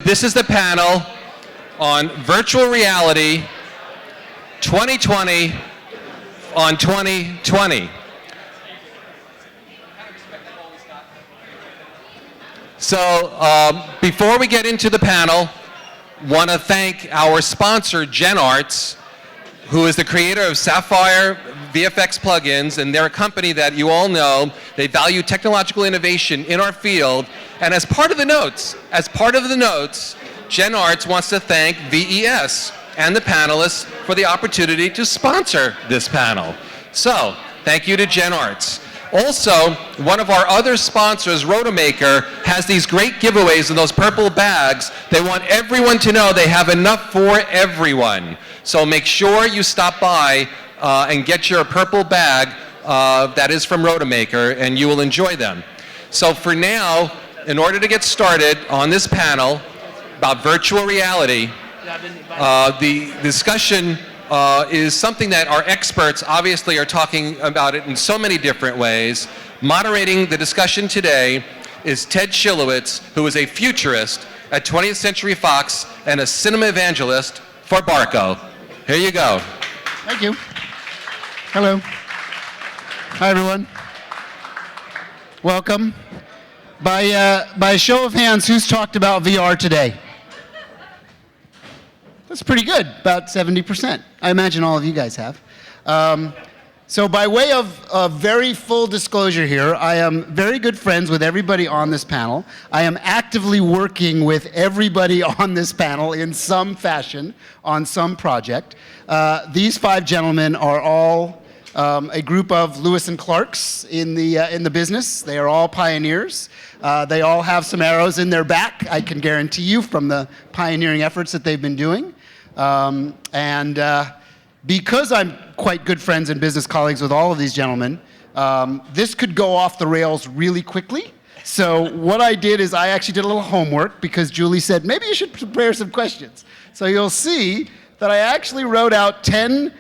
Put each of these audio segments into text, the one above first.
This is the panel on virtual reality 2020 on 2020. So before we get into the panel, want to thank our sponsor, GenArts, who is the creator of Sapphire VFX plugins, and they're a company that you all know. They value technological innovation in our field, and as part of the notes, GenArts wants to thank VES and the panelists for the opportunity to sponsor this panel. So, thank you to GenArts. Also, one of our other sponsors, Rotomaker, has these great giveaways in those purple bags. They want everyone to know they have enough for everyone. So make sure you stop by and get your purple bag that is from Rotomaker, and you will enjoy them. So for now, in order to get started on this panel about virtual reality, the discussion is something that our experts obviously are talking about it in so many different ways. Moderating the discussion today is Ted Schilowitz, who is a futurist at 20th Century Fox and a cinema evangelist for Barco. Here you go. Thank you. Hello. Hi, everyone. Welcome. By a show of hands, who's talked about VR today? That's pretty good, about 70%. I imagine all of you guys have. So by way of very full disclosure here, I am very good friends with everybody on this panel. I am actively working with everybody on this panel in some fashion on some project. These five gentlemen are all a group of Lewis and Clarks in the business. They are all pioneers. They all have some arrows in their back, I can guarantee you, from the pioneering efforts that they've been doing. Because I'm quite good friends and business colleagues with all of these gentlemen, this could go off the rails really quickly. So what I did is I actually did a little homework because Julie said, maybe you should prepare some questions. So you'll see that I actually wrote out 10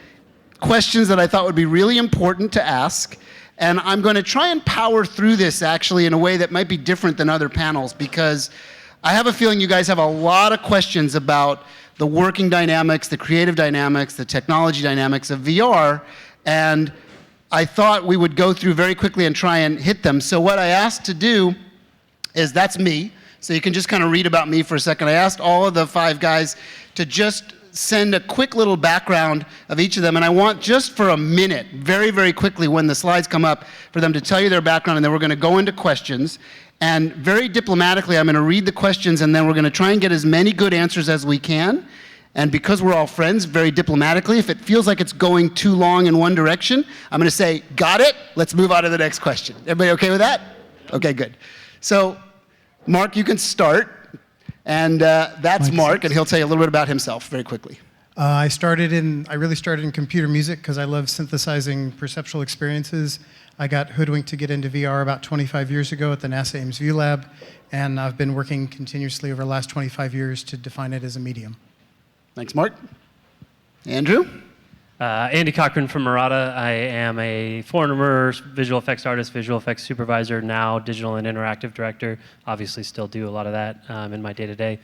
questions that I thought would be really important to ask. And I'm going to try and power through this actually in a way that might be different than other panels, because I have a feeling you guys have a lot of questions about the working dynamics, the creative dynamics, the technology dynamics of VR, and I thought we would go through very quickly and try and hit them. So what I asked to do is, that's me, so you can just kind of read about me for a second. I asked all of the five guys to just send a quick little background of each of them, and I want just for a minute, very, very quickly when the slides come up, for them to tell you their background, and then we're going to go into questions. And very diplomatically, I'm going to read the questions, and then we're going to try and get as many good answers as we can. And because we're all friends, very diplomatically, if it feels like it's going too long in one direction, I'm going to say, got it, let's move on to the next question. Everybody okay with that? Okay, good. So, Mark, you can start. And that's Mark, and he'll tell you a little bit about himself very quickly. I really started in computer music because I love synthesizing perceptual experiences. I got hoodwinked to get into VR about 25 years ago at the NASA Ames View Lab, and I've been working continuously over the last 25 years to define it as a medium. Thanks, Mark. Andrew? Andy Cochran from Murata. I am a former visual effects artist, visual effects supervisor, now digital and interactive director. Obviously still do a lot of that in my day-to-day.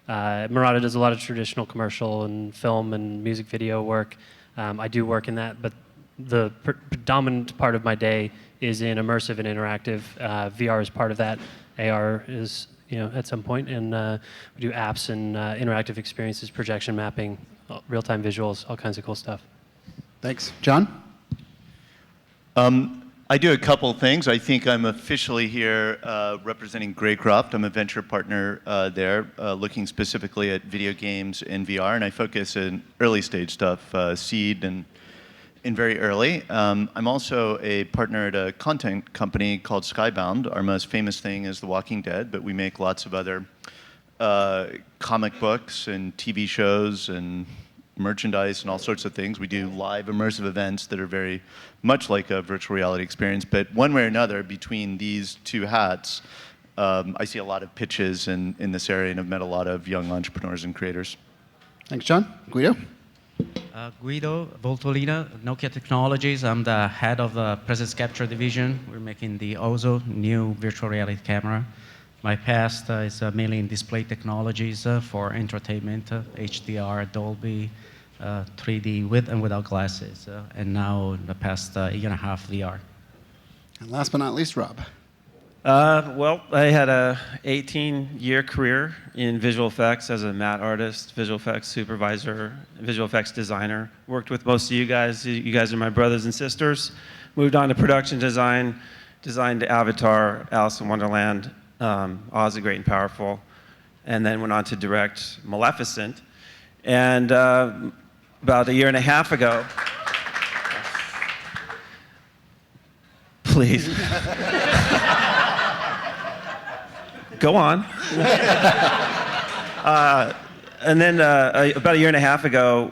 Murata does a lot of traditional commercial and film and music video work. I do work in that, but the predominant part of my day is in immersive and interactive. VR is part of that. AR is, at some point, and we do apps and interactive experiences, projection mapping, real-time visuals, all kinds of cool stuff. Thanks. John? I do a couple things. I think I'm officially here representing Greycroft. I'm a venture partner there, looking specifically at video games and VR, and I focus in early stage stuff, seed and very early. I'm also a partner at a content company called Skybound. Our most famous thing is The Walking Dead, but we make lots of other comic books and TV shows and merchandise and all sorts of things. We do live immersive events that are very much like a virtual reality experience, but one way or another, between these two hats, I see a lot of pitches in this area and have met a lot of young entrepreneurs and creators. Thanks, John. Guido? Guido Voltolina, Nokia Technologies. I'm the head of the presence capture division. We're making the Ozo new virtual reality camera. My past is mainly in display technologies for entertainment, HDR, Dolby, 3D with and without glasses, and now in the past year and a half, VR. And last but not least, Rob. Well, I had a 18-year career in visual effects as a matte artist, visual effects supervisor, visual effects designer. Worked with most of you guys. You guys are my brothers and sisters. Moved on to production design, designed Avatar, Alice in Wonderland, Oz the Great and Powerful, and then went on to direct Maleficent. And about a year and a half ago, please. Go on. And then about a year and a half ago,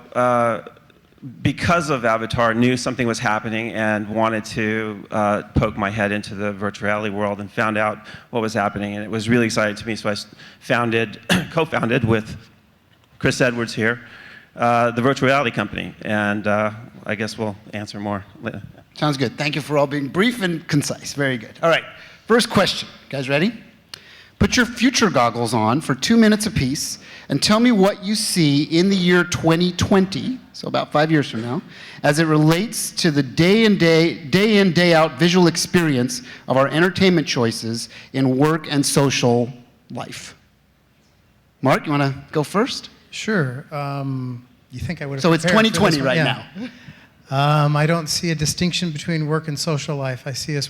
because of Avatar, knew something was happening and wanted to poke my head into the virtual reality world and found out what was happening. And it was really exciting to me, so I co-founded with Chris Edwards here, the virtual reality company. And I guess we'll answer more later. Sounds good. Thank you for all being brief and concise. Very good. All right. First question. Guys ready? Put your future goggles on for 2 minutes apiece and tell me what you see in the year 2020, so about 5 years from now, as it relates to the day in, day out visual experience of our entertainment choices in work and social life. Mark, you want to go first? Sure. You think I would have So it's prepared for this 2020 one? right Yeah. now. I don't see a distinction between work and social life. I see us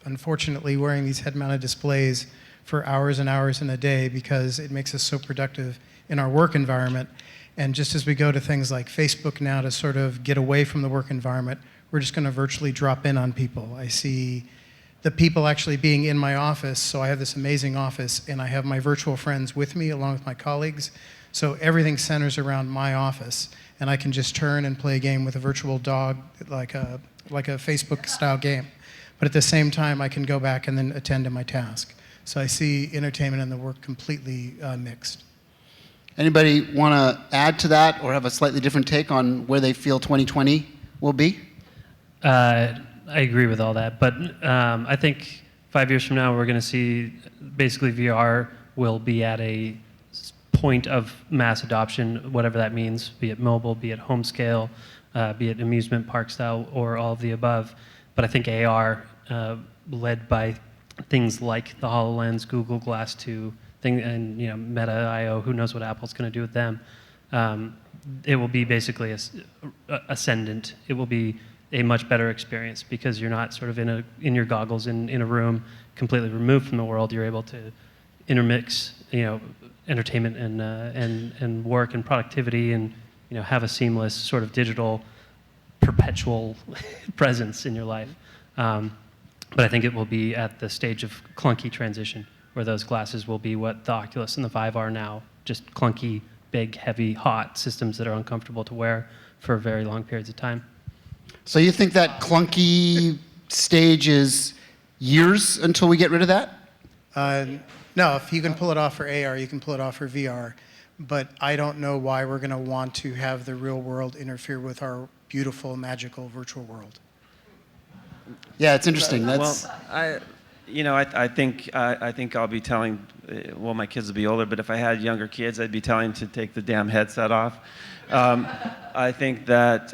unfortunately wearing these head-mounted displays for hours and hours in a day because it makes us so productive in our work environment. And just as we go to things like Facebook now to sort of get away from the work environment, we're just going to virtually drop in on people. I see the people actually being in my office. So I have this amazing office, and I have my virtual friends with me along with my colleagues. So everything centers around my office, and I can just turn and play a game with a virtual dog, like a Facebook-style game. But at the same time, I can go back and then attend to my task. So I see entertainment and the work completely mixed. Anybody want to add to that or have a slightly different take on where they feel 2020 will be? I agree with all that, but I think 5 years from now we're going to see basically VR will be at a point of mass adoption, whatever that means, be it mobile, be it home scale, be it amusement park style, or all of the above. But I think AR, led by things like the HoloLens, Google Glass 2, and Meta IO, who knows what Apple's going to do with them. It will be basically ascendant. It will be a much better experience because you're not sort of in your goggles in a room completely removed from the world. You're able to intermix, entertainment and work and productivity, and have a seamless sort of digital perpetual presence in your life. But I think it will be at the stage of clunky transition, where those glasses will be what the Oculus and the Vive are now, just clunky, big, heavy, hot systems that are uncomfortable to wear for very long periods of time. So you think that clunky stage is years until we get rid of that? No, if you can pull it off for AR, you can pull it off for VR. But I don't know why we're going to want to have the real world interfere with our beautiful, magical virtual world. Yeah, it's interesting. That's I think I'll be telling, well, my kids will be older, but if I had younger kids, I'd be telling them to take the damn headset off. I think that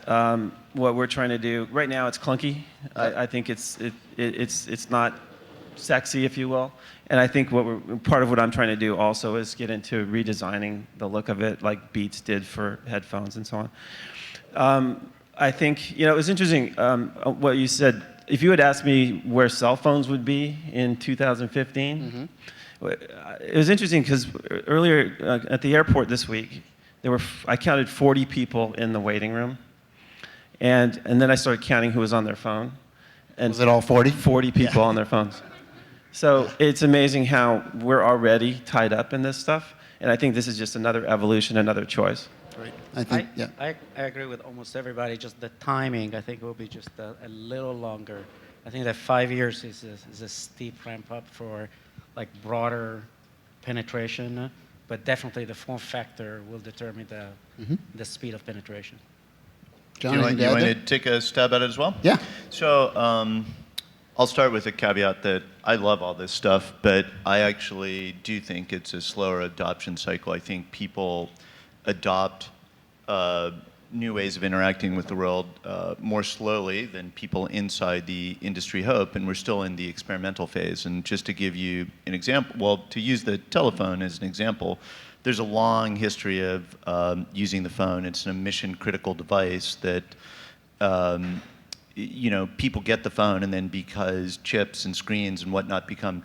what we're trying to do right now, it's clunky. I think it's not sexy, if you will. And I think part of what I'm trying to do also is get into redesigning the look of it, like Beats did for headphones and so on. I think it was interesting what you said. If you had asked me where cell phones would be in 2015, it was interesting because earlier at the airport this week, I counted 40 people in the waiting room, and then I started counting who was on their phone. And was it all 40? 40 people on their phones. So it's amazing how we're already tied up in this stuff, and I think this is just another evolution, another choice. Right. I think, yeah. I agree with almost everybody. Just the timing, I think, will be just a little longer. I think that 5 years is a steep ramp up for like broader penetration, but definitely the form factor will determine the speed of penetration. John, you want anything to add to there? take a stab at it as well? Yeah. So I'll start with a caveat that I love all this stuff, but I actually do think it's a slower adoption cycle. I think people adopt new ways of interacting with the world more slowly than people inside the industry hope, and we're still in the experimental phase. And just to give you an example, well, to use the telephone as an example, there's a long history of using the phone. It's a mission-critical device that people get the phone, and then because chips and screens and whatnot become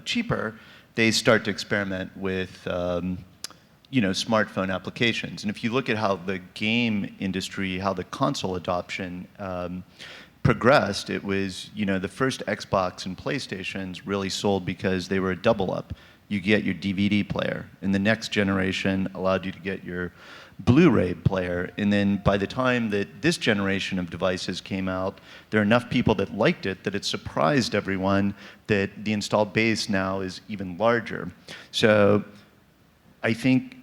cheaper, they start to experiment with smartphone applications. And if you look at how the game industry, how the console adoption progressed, it was, the first Xbox and PlayStations really sold because they were a double up. You get your DVD player, and the next generation allowed you to get your Blu-ray player. And then by the time that this generation of devices came out, there are enough people that liked it that it surprised everyone that the installed base now is even larger. So I think,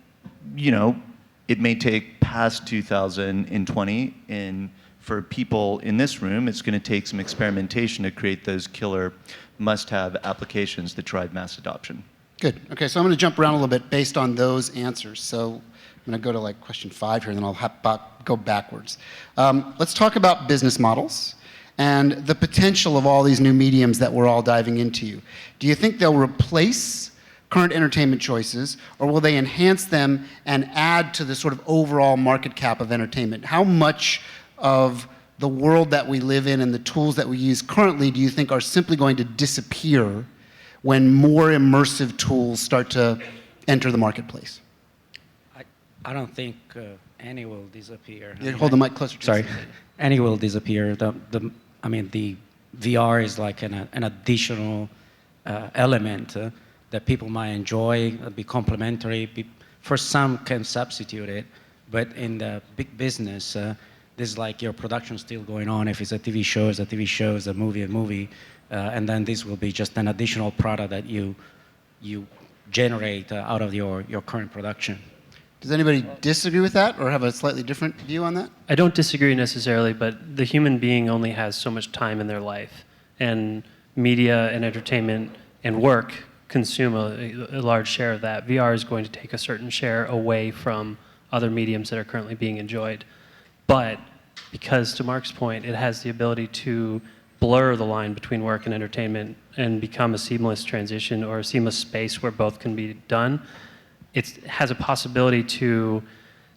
it may take past 2020, and for people in this room, it's going to take some experimentation to create those killer must-have applications that drive mass adoption. Good. Okay, so I'm going to jump around a little bit based on those answers. So I'm going to go to question 5 here, and then I'll go backwards. Let's talk about business models and the potential of all these new mediums that we're all diving into. Do you think they'll replace current entertainment choices, or will they enhance them and add to the sort of overall market cap of entertainment? How much of the world that we live in and the tools that we use currently do you think are simply going to disappear when more immersive tools start to enter the marketplace? I don't think any will disappear. Hold the mic closer to Sorry, you. any will disappear. The VR is like an additional element that people might enjoy, be complementary. For some, can substitute it, but in the big business, this is like your production still going on. If it's a TV show, it's a TV show. It's a movie, and then this will be just an additional product that you generate out of your current production. Does anybody disagree with that or have a slightly different view on that? I don't disagree necessarily, but the human being only has so much time in their life, and media and entertainment and work consume a large share of that. VR is going to take a certain share away from other mediums that are currently being enjoyed. But because, to Mark's point, it has the ability to blur the line between work and entertainment and become a seamless transition or a seamless space where both can be done, it has a possibility to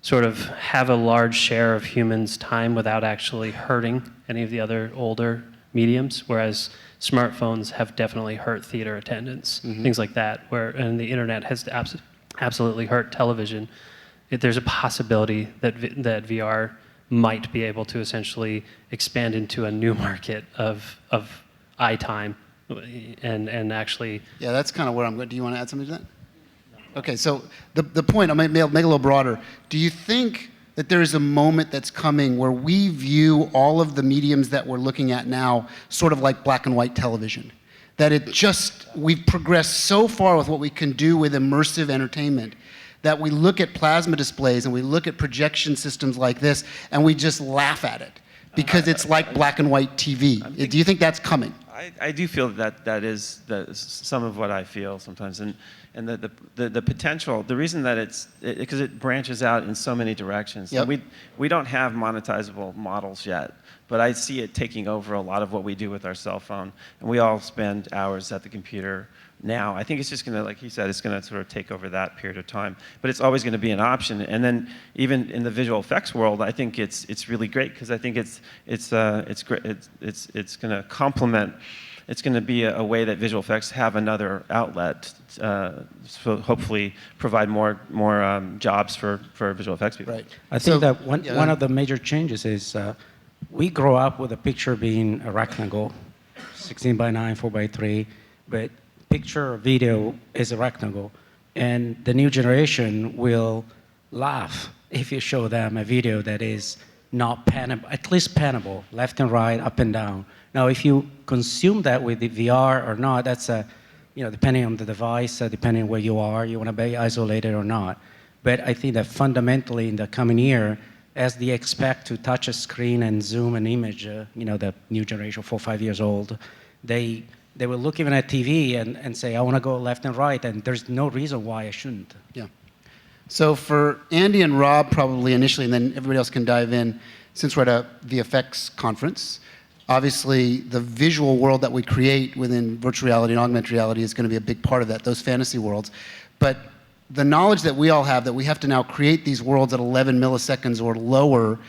sort of have a large share of humans' time without actually hurting any of the other older mediums, whereas smartphones have definitely hurt theater attendance, things like that, and the internet has absolutely hurt television. There's a possibility that VR might be able to essentially expand into a new market of eye time and actually... Yeah, that's kind of where I'm going. Do you want to add something to that? Okay, so the point, I might make it a little broader. Do you think that there is a moment that's coming where we view all of the mediums that we're looking at now sort of like black and white television? That we've progressed so far with what we can do with immersive entertainment that we look at plasma displays and we look at projection systems like this and we just laugh at it because it's like black and white TV. Do you think that's coming? I do feel that is some of what I feel sometimes, and the potential. The reason that it's because it branches out in so many directions. Yep. We don't have monetizable models yet, but I see it taking over a lot of what we do with our cell phone, and we all spend hours at the computer now. I think it's just going to, like he said, it's going to sort of take over that period of time. But it's always going to be an option. And then even in the visual effects world, I think it's really great because I think it's great. It's going to complement. It's going to be a way that visual effects have another outlet. So hopefully provide more jobs for visual effects people. Right. I think that one of the major changes is we grow up with a picture being a rectangle, 16 by 9, 4 by 3, but picture or video is a rectangle, and the new generation will laugh if you show them a video that is not panable, at least panable, left and right, up and down. Now, if you consume that with the VR or not, that's depending on the device, depending on where you are, you want to be isolated or not. But I think that fundamentally in the coming year, as they expect to touch a screen and zoom an image, the new generation, 4 or 5 years old, they will look even at TV and say, I want to go left and right, and there's no reason why I shouldn't. Yeah. So for Andy and Rob, probably initially, and then everybody else can dive in, since we're at a VFX conference, obviously the visual world that we create within virtual reality and augmented reality is going to be a big part of that, those fantasy worlds. But the knowledge that we all have that we have to now create these worlds at 11 milliseconds or lower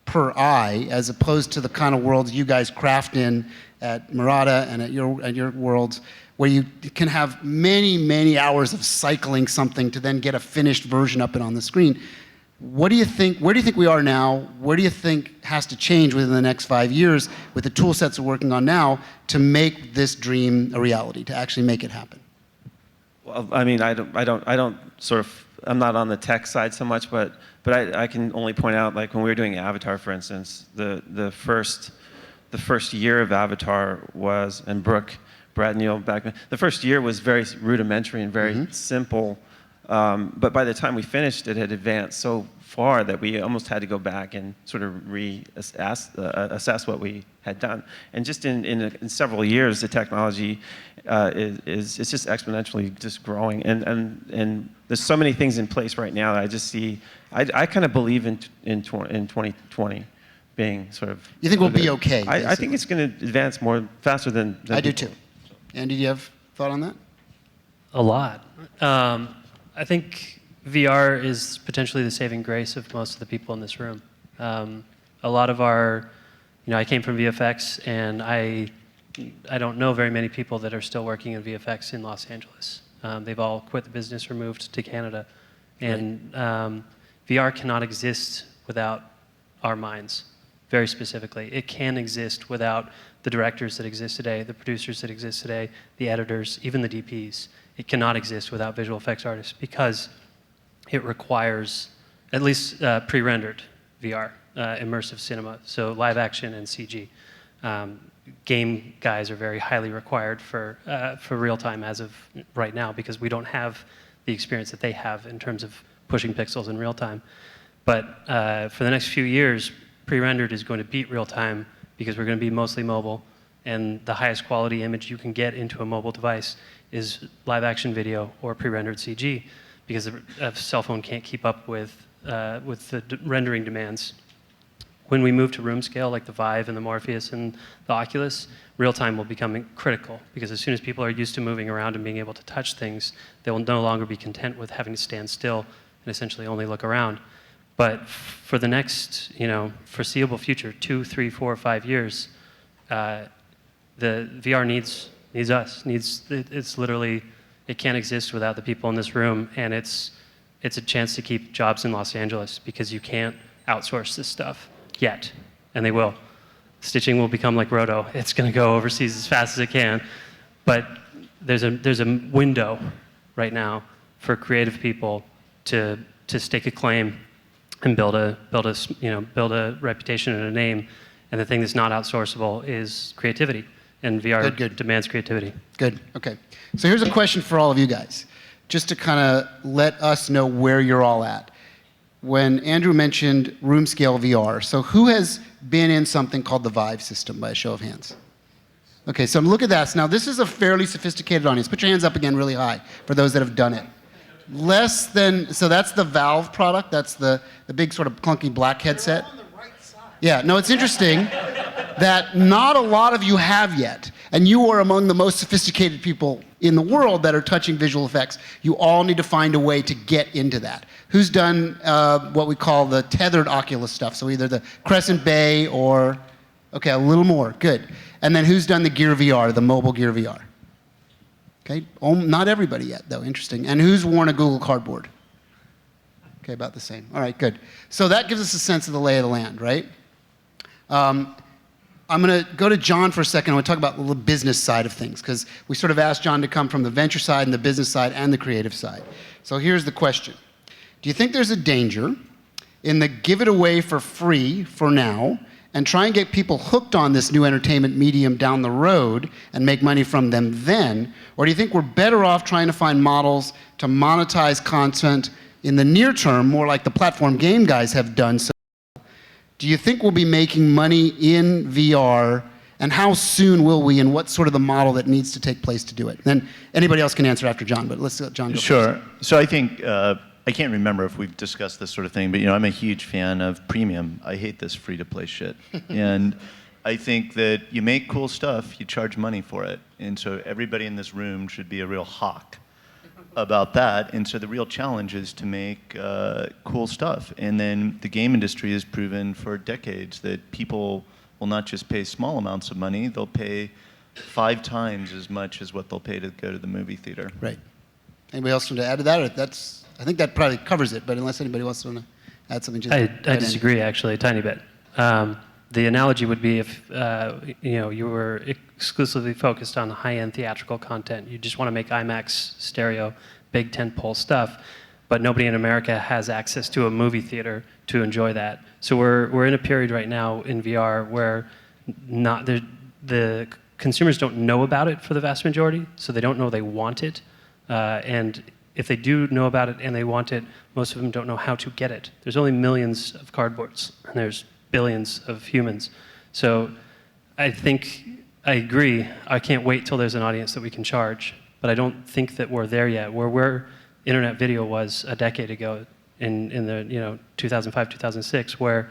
per eye, as opposed to the kind of worlds you guys craft in at Murata and at your worlds, where you can have many, many hours of cycling something to then get a finished version up and on the screen. What do you think, where do you think we are now? Where do you think has to change within the next 5 years with the tool sets we're working on now to make this dream a reality, to actually make it happen? Well, I mean, I don't sort of, I'm not on the tech side so much, but I can only point out, like when we were doing Avatar, for instance, the first year of Avatar was, and Brad Neal back then, the first year was very rudimentary and very simple, but by the time we finished, it had advanced so far that we almost had to go back and sort of assess what we had done. And just in several years, the technology is just exponentially just growing. And there's so many things in place right now that I just see. I kind of believe in 2020 being sort of. You think we'll be okay? I think it's going to advance faster than I do too. Andy, do you have a thought on that? A lot. I think VR is potentially the saving grace of most of the people in this room. A lot of our, I came from VFX, and I don't know very many people that are still working in VFX in Los Angeles. They've all quit the business or moved to Canada. And VR cannot exist without our minds, very specifically. It can exist without the directors that exist today, the producers that exist today, the editors, even the DPs. It cannot exist without visual effects artists because it requires at least pre-rendered VR, immersive cinema, so live action and CG. Game guys are very highly required for real time as of right now because we don't have the experience that they have in terms of pushing pixels in real time. But for the next few years, pre-rendered is going to beat real time because we're going to be mostly mobile, and the highest quality image you can get into a mobile device is live action video or pre-rendered CG because a cell phone can't keep up with the rendering demands. When we move to room scale, like the Vive and the Morpheus and the Oculus, real time will become critical because as soon as people are used to moving around and being able to touch things, they will no longer be content with having to stand still and essentially only look around. But for the next, foreseeable future, 2, 3, 4, 5 years, the VR needs us. It's literally, it can't exist without the people in this room, and it's a chance to keep jobs in Los Angeles because you can't outsource this stuff yet, and they will. Stitching will become like Roto. It's going to go overseas as fast as it can, but there's a window right now for creative people to stake a claim and build a reputation and a name. And the thing that's not outsourceable is creativity, and VR demands creativity. Good. Okay. So here's a question for all of you guys, just to kind of let us know where you're all at. When Andrew mentioned room scale VR, so who has been in something called the Vive system by a show of hands? Okay, so look at that. Now this is a fairly sophisticated audience. Put your hands up again really high for those that have done it. Less than, so that's the Valve product. That's the big sort of clunky black headset. You're on the right side. Yeah, no, it's interesting that not a lot of you have yet. And you are among the most sophisticated people in the world that are touching visual effects. You all need to find a way to get into that. Who's done what we call the tethered Oculus stuff? So either the Crescent Bay or, okay, a little more, good. And then who's done the Gear VR, the mobile Gear VR? Okay, not everybody yet, though. Interesting. And who's worn a Google Cardboard? Okay, about the same. All right, good. So that gives us a sense of the lay of the land, right? I'm going to go to John for a second. I want to talk about the business side of things, because we sort of asked John to come from the venture side and the business side and the creative side. So here's the question. Do you think there's a danger in the give it away for free for now and try and get people hooked on this new entertainment medium down the road and make money from them then? Or do you think we're better off trying to find models to monetize content in the near term, more like the platform game guys have done? So do you think we'll be making money in VR And how soon will we, and what's sort of the model that needs to take place to do it? Then anybody else can answer after John, but let's let John go Sure. first. So I think, I can't remember if we've discussed this sort of thing, but I'm a huge fan of premium. I hate this free-to-play shit. And I think that you make cool stuff, you charge money for it. And so everybody in this room should be a real hawk about that. And so the real challenge is to make cool stuff. And then the game industry has proven for decades that people will not just pay small amounts of money, they'll pay 5 times as much as what they'll pay to go to the movie theater. Right. Anybody else want to add to that? Or I think that probably covers it, but unless anybody wants to add something to that. I disagree, actually, a tiny bit. The analogy would be if you were exclusively focused on high-end theatrical content. You just want to make IMAX stereo, big tentpole stuff, but nobody in America has access to a movie theater to enjoy that. So we're in a period right now in VR where the consumers don't know about it for the vast majority, so they don't know they want it. And if they do know about it and they want it, most of them don't know how to get it. There's only millions of cardboards, and there's billions of humans. So I think, I agree, I can't wait till there's an audience that we can charge, but I don't think that we're there yet. We're where internet video was a decade ago in the 2005, 2006, where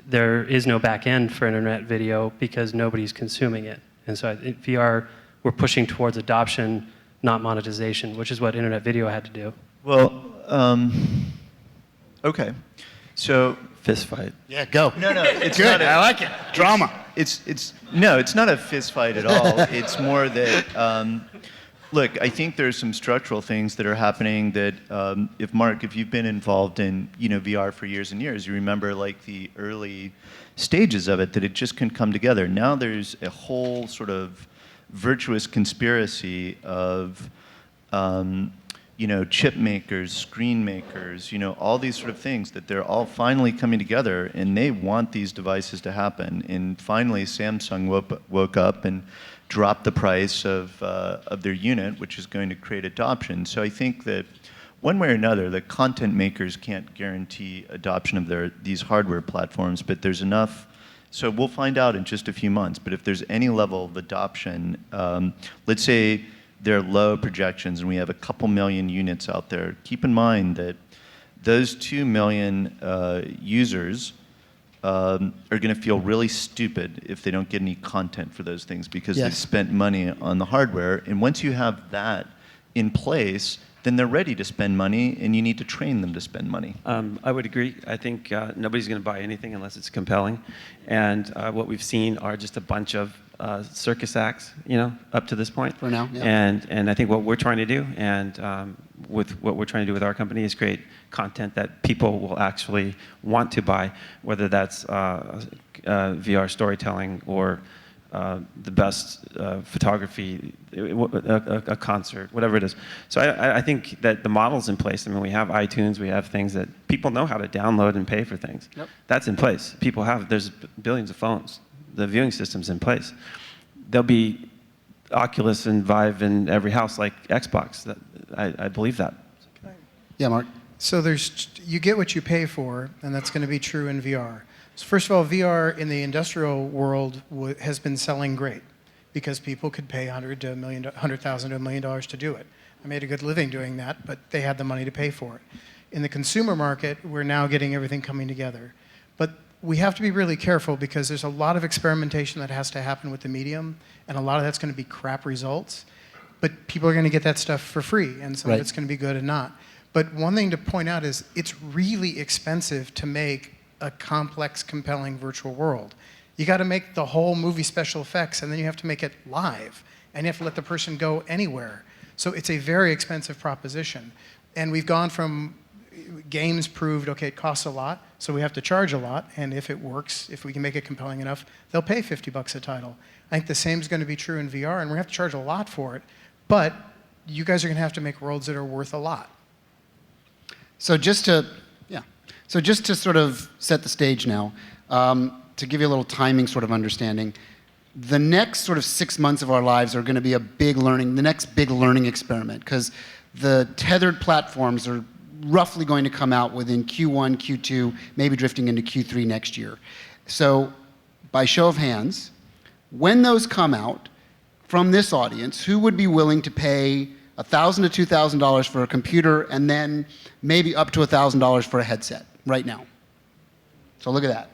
there is no back end for internet video because nobody's consuming it. And so I think VR, we're pushing towards adoption, not monetization, which is what internet video had to do. Well, okay. So Fist fight. Yeah, go. No, it's Good. not I like it. Drama. It's not a fist fight at all. It's more that look, I think there's some structural things that are happening that if you've been involved in VR for years and years, you remember like the early stages of it, that it just couldn't come together. Now there's a whole sort of virtuous conspiracy of chip makers, screen makers, all these sort of things, that they're all finally coming together and they want these devices to happen. And finally, Samsung woke up and dropped the price of their unit, which is going to create adoption. So I think that one way or another, the content makers can't guarantee adoption of these hardware platforms, but there's enough. So we'll find out in just a few months. But if there's any level of adoption, let's say there are low projections and we have a couple million units out there, keep in mind that those 2 million users are going to feel really stupid if they don't get any content for those things because they've spent money on the hardware. And once you have that in place, then they're ready to spend money, and you need to train them to spend money. I would agree. I think nobody's going to buy anything unless it's compelling. And what we've seen are just a bunch of circus acts, up to this point. For now, yeah. And I think what we're trying to do, and with what we're trying to do with our company, is create content that people will actually want to buy, whether that's VR storytelling or the best photography, a concert, whatever it is. So I think that the model's in place. I mean, we have iTunes, we have things that people know how to download and pay for things. Yep. That's in place. There's billions of phones. The viewing system's in place. There'll be Oculus and Vive in every house like Xbox. I believe that. Yeah, Mark. So you get what you pay for, and that's going to be true in VR. So first of all, VR in the industrial world has been selling great because people could pay $100,000 to $1 million to do it. I made a good living doing that, but they had the money to pay for it. In the consumer market, we're now getting everything coming together. But we have to be really careful because there's a lot of experimentation that has to happen with the medium, and a lot of that's going to be crap results. But people are going to get that stuff for free, and some of it's going to be good and not. But one thing to point out is it's really expensive to make a complex, compelling virtual world. You got to make the whole movie special effects, and then you have to make it live, and you have to let the person go anywhere. So it's a very expensive proposition. And we've gone from games proved, okay, it costs a lot, so we have to charge a lot, and if it works, if we can make it compelling enough, they'll pay $50 a title. I think the same is going to be true in VR, and we have to charge a lot for it, but you guys are going to have to make worlds that are worth a lot. So just to sort of set the stage now, to give you a little timing sort of understanding, the next sort of 6 months of our lives are going to be the next big learning experiment, because the tethered platforms are roughly going to come out within Q1, Q2, maybe drifting into Q3 next year. So by show of hands, when those come out from this audience, who would be willing to pay $1,000 to $2,000 for a computer and then maybe up to $1,000 for a headset right now? So look at that.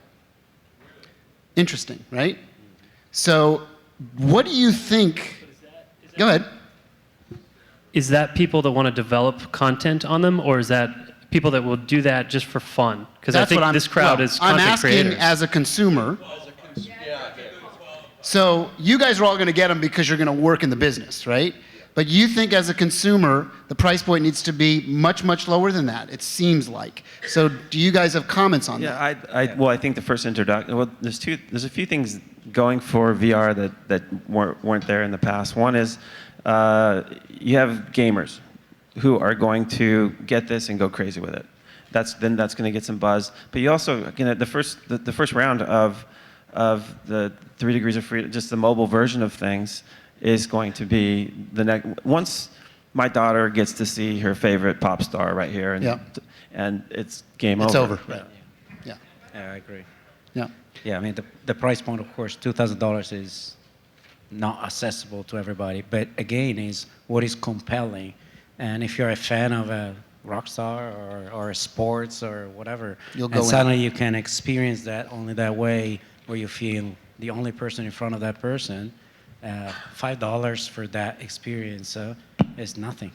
Interesting, right? So what do you think? Go ahead. Is that people that want to develop content on them, or is that people that will do that just for fun? Because I think this crowd is content I'm asking creators. as a consumer. So you guys are all going to get them because you're going to work in the business, right? But you think as a consumer, the price point needs to be much, much lower than that, it seems like. So do you guys have comments on that? Well, I think the first introduction, well, there's a few things going for VR that weren't there in the past. One is you have gamers who are going to get this and go crazy with it. That's going to get some buzz. But you also, the first round of the 3 degrees of freedom, just the mobile version of things, is going to be the next. Once my daughter gets to see her favorite pop star right here, and it's game over. It's over. Right. Yeah. Yeah, I agree. Yeah. Yeah, I mean, the price point, of course, $2,000 is not accessible to everybody. But again, is what is compelling. And if you're a fan of a rock star or sports or whatever, and suddenly you can experience that only that way, where you feel the only person in front of that person, $5 for that experience is nothing.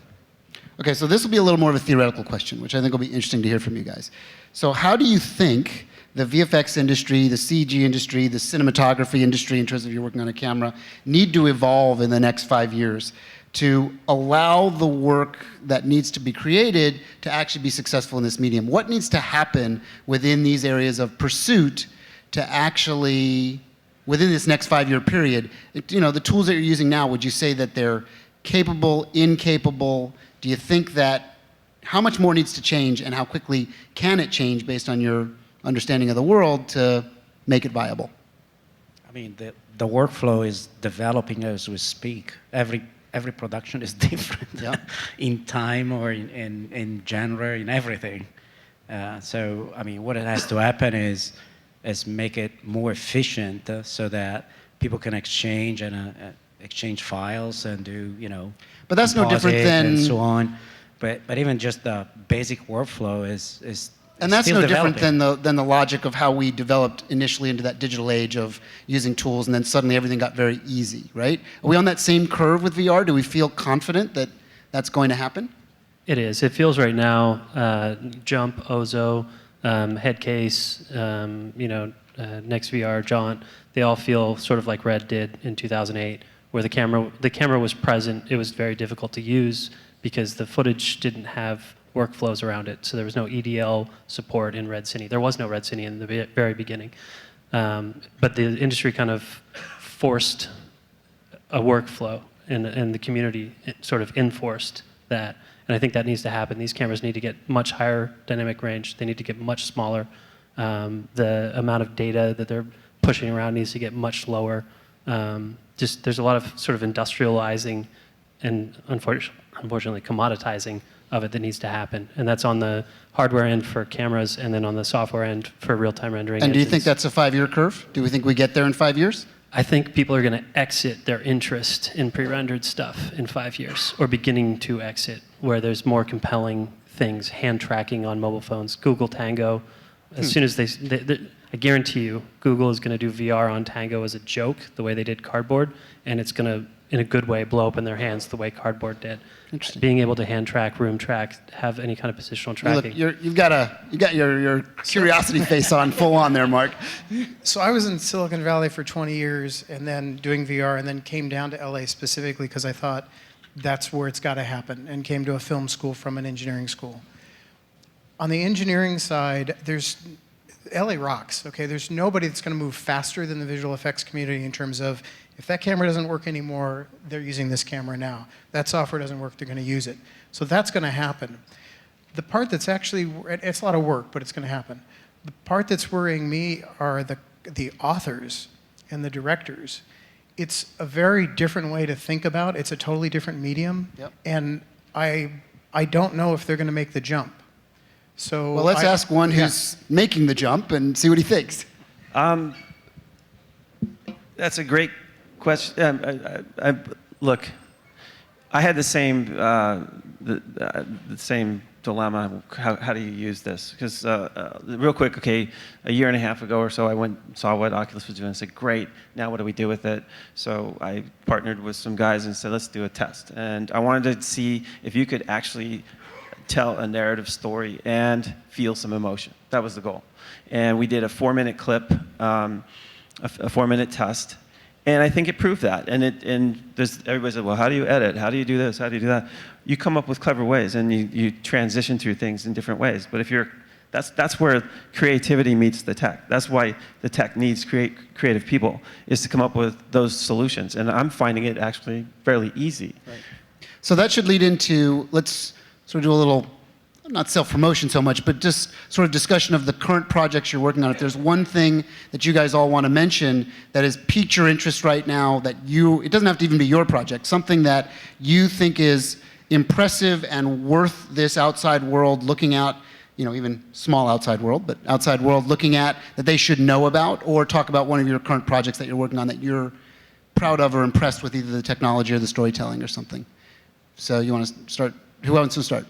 Okay, so this will be a little more of a theoretical question, which I think will be interesting to hear from you guys. So how do you think the VFX industry, the CG industry, the cinematography industry, in terms of you're working on a camera, need to evolve in the next 5 years to allow the work that needs to be created to actually be successful in this medium? What needs to happen within these areas of pursuit to actually, within this next 5-year period, the tools that you're using now, would you say that they're capable, incapable? Do you think that, how much more needs to change and how quickly can it change based on your understanding of the world to make it viable? I mean, the workflow is developing as we speak. Every production is different in time or in genre, in everything. So, I mean, what it has to happen is make it more efficient so that people can exchange files and do, But that's no different than, and so on. But even just the basic workflow is and that's still no different developing. than the logic of how we developed initially into that digital age of using tools, and then suddenly everything got very easy, right? Are we on that same curve with VR? Do we feel confident that that's going to happen? It is. It feels right now, Jump, Ozo, Headcase, Next VR, Jaunt, they all feel sort of like Red did in 2008, where the camera was present. It was very difficult to use because the footage didn't have workflows around it. So there was no EDL support in Red Cine. There was no Red Cine in the very beginning. But the industry kind of forced a workflow, and the community sort of enforced that. And I think that needs to happen. These cameras need to get much higher dynamic range. They need to get much smaller. The amount of data that they're pushing around needs to get much lower. There's a lot of sort of industrializing and unfortunately commoditizing of it that needs to happen. And that's on the hardware end for cameras and then on the software end for real-time rendering. And do you think that's a 5-year curve? Do we think we get there in 5 years? I think people are going to exit their interest in pre-rendered stuff in 5 years, or beginning to exit, where there's more compelling things, hand tracking on mobile phones, Google Tango. As soon as I guarantee you, Google is going to do VR on Tango as a joke, the way they did Cardboard, and it's going to, in a good way, blow up in their hands the way Cardboard did. Interesting. Being able to hand track, room track, have any kind of positional tracking. Look, you've got your curiosity face on full on there, Mark. So I was in Silicon Valley for 20 years and then doing VR, and then came down to LA specifically because I thought that's where it's got to happen, and came to a film school from an engineering school. On the engineering side, LA rocks, okay? There's nobody that's going to move faster than the visual effects community in terms of, if that camera doesn't work anymore, they're using this camera now. That software doesn't work, they're going to use it. So that's going to happen. The part that's actually, it's a lot of work, but it's going to happen. The part that's worrying me are the authors and the directors. It's a very different way to think about. It's a totally different medium. Yep. And I don't know if they're going to make the jump. So well, let's ask one who's making the jump and see what he thinks. That's a great Question. Look, I had the same dilemma. How do you use this? Because real quick, okay, a year and a half ago or so, I went and saw what Oculus was doing and said, great, now what do we do with it? So I partnered with some guys and said, let's do a test. And I wanted to see if you could actually tell a narrative story and feel some emotion. That was the goal. And we did a 4-minute clip, a 4-minute test. And I think it proved that. And everybody said, well, how do you edit? How do you do this? How do you do that? You come up with clever ways, and you transition through things in different ways. But that's where creativity meets the tech. That's why the tech needs creative people, is to come up with those solutions. And I'm finding it actually fairly easy. Right. So that should lead into, let's sort of do a little, not self-promotion so much, but just sort of discussion of the current projects you're working on. If there's one thing that you guys all want to mention that has piqued your interest right now, that it doesn't have to even be your project, something that you think is impressive and worth this outside world looking at, even small outside world, but outside world looking at, that they should know about, or talk about one of your current projects that you're working on that you're proud of or impressed with, either the technology or the storytelling or something. So you want to start? Who wants to start?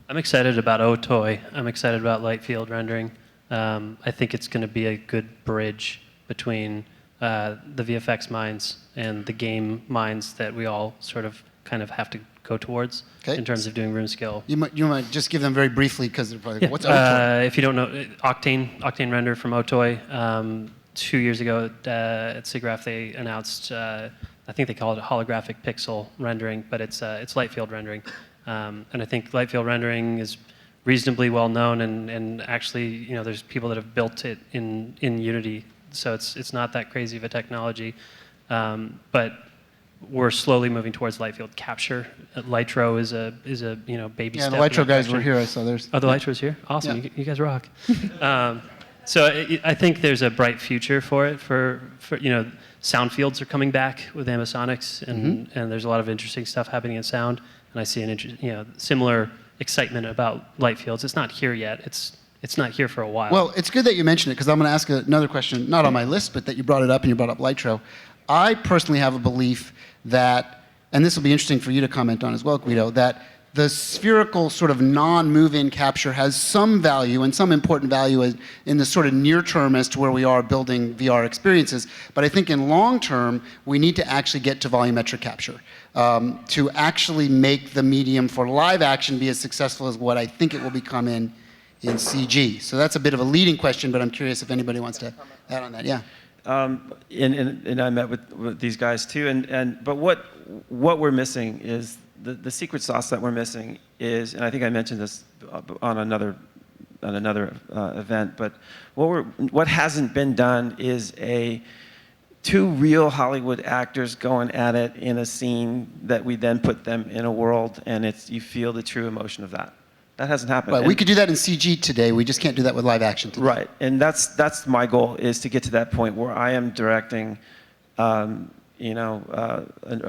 I'm excited about Otoy. I'm excited about light field rendering. I think it's going to be a good bridge between the VFX minds and the game minds that we all sort of kind of have to go towards in terms of doing room scale. You might just give them very briefly, because they're probably, what's Otoy? If you don't know, Octane Render from Otoy. 2 years ago at SIGGRAPH they announced, I think they call it holographic pixel rendering, but it's light field rendering. And I think light field rendering is reasonably well known, and actually, there's people that have built it in Unity, so it's not that crazy of a technology. But we're slowly moving towards light field capture. Lytro is a baby step. Yeah, the Lytro guys were here. I saw theirs. Oh, the Lytro's here. Awesome, Yeah. you guys rock. So I think there's a bright future for it. For sound fields are coming back with Ambisonics, and there's a lot of interesting stuff happening in sound. And I see similar excitement about light fields. It's not here yet. It's not here for a while. Well, it's good that you mentioned it, because I'm going to ask another question, not on my list, but that you brought it up, and you brought up Lytro. I personally have a belief that, and this will be interesting for you to comment on as well, Guido, that the spherical sort of non-move-in capture has some value, and some important value in the sort of near term as to where we are building VR experiences. But I think in long term, we need to actually get to volumetric capture to actually make the medium for live action be as successful as what I think it will become in CG. So that's a bit of a leading question, but I'm curious if anybody wants to add on that. Yeah. And I met with these guys too, but what we're missing is the secret sauce that we're missing is, and I think I mentioned this on another event, but what hasn't been done is two real Hollywood actors going at it in a scene that we then put them in a world, and you feel the true emotion of that. That hasn't happened. Right, we could do that in CG today. We just can't do that with live action today. Right, and that's my goal, is to get to that point where I am directing, a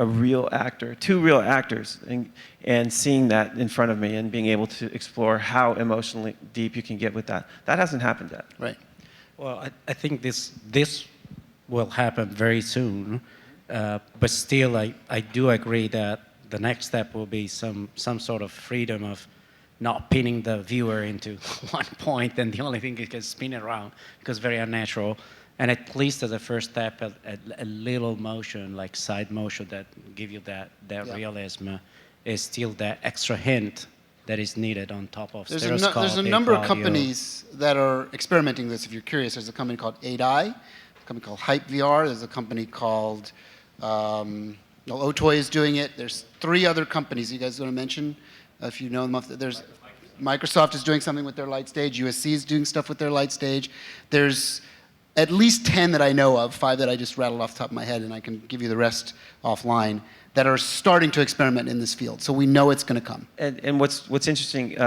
real actor, two real actors, and seeing that in front of me and being able to explore how emotionally deep you can get with that. That hasn't happened yet. Right. Well, I think this will happen very soon, but still, I do agree that the next step will be some sort of freedom of not pinning the viewer into one point, and the only thing is can spin it around, because very unnatural. And at least as a first step, a little motion, like side motion, that give you that realism, is still that extra hint that is needed on top of stereoscope. There's a number of companies that are experimenting with this. If you're curious, there's a company called 8i, a company called Hype VR. There's a company called Otoy is doing it. There's 3 other companies. You guys want to mention? If you know them, there's Microsoft is doing something with their light stage. USC is doing stuff with their light stage. There's at least 10 that I know of, 5 that I just rattled off the top of my head, and I can give you the rest offline, that are starting to experiment in this field. So we know it's going to come. And what's interesting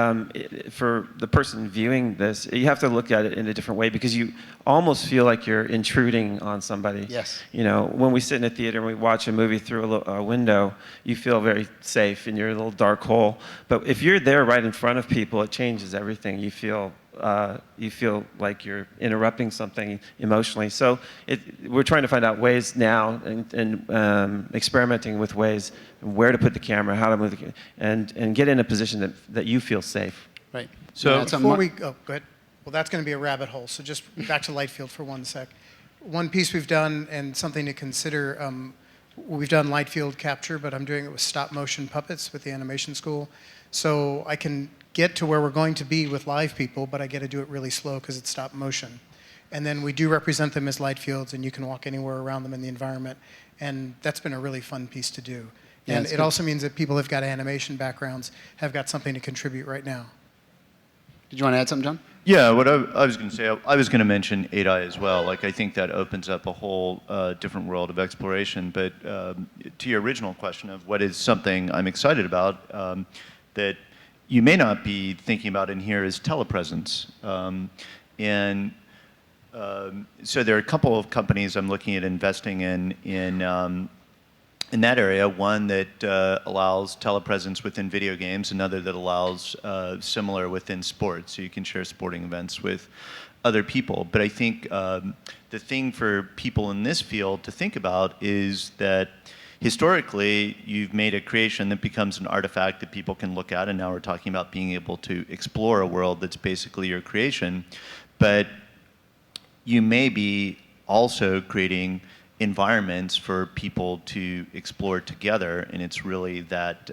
for the person viewing this, you have to look at it in a different way, because you almost feel like you're intruding on somebody. Yes. When we sit in a theater and we watch a movie through a window, you feel very safe in your little dark hole. But if you're there right in front of people, it changes everything. You feel you feel like you're interrupting something emotionally. So we're trying to find out ways now and experimenting with ways where to put the camera, how to move the camera, and get in a position that you feel safe. Right. So Yeah, Before we go ahead. Well, that's going to be a rabbit hole. So just back to light field for one sec. One piece we've done and something to consider. We've done light field capture, but I'm doing it with stop motion puppets with the animation school. So I can get to where we're going to be with live people, but I get to do it really slow because it's stop motion. And then we do represent them as light fields, and you can walk anywhere around them in the environment. And that's been a really fun piece to do. Yeah, And it's it good. also means that people who've got animation backgrounds have got something to contribute right now. Did you want to add something, John? Yeah, what I was going to say, I was going to mention 8i as well. Like, I think that opens up a whole different world of exploration. But to your original question of what is something I'm excited about, that you may not be thinking about in here is telepresence. So there are a couple of companies I'm looking at investing in that area. One that allows telepresence within video games, another that allows similar within sports, so you can share sporting events with other people. But I think the thing for people in this field to think about is that historically you've made a creation that becomes an artifact that people can look at, and now we're talking about being able to explore a world that's basically your creation. But you may be also creating environments for people to explore together, and it's really that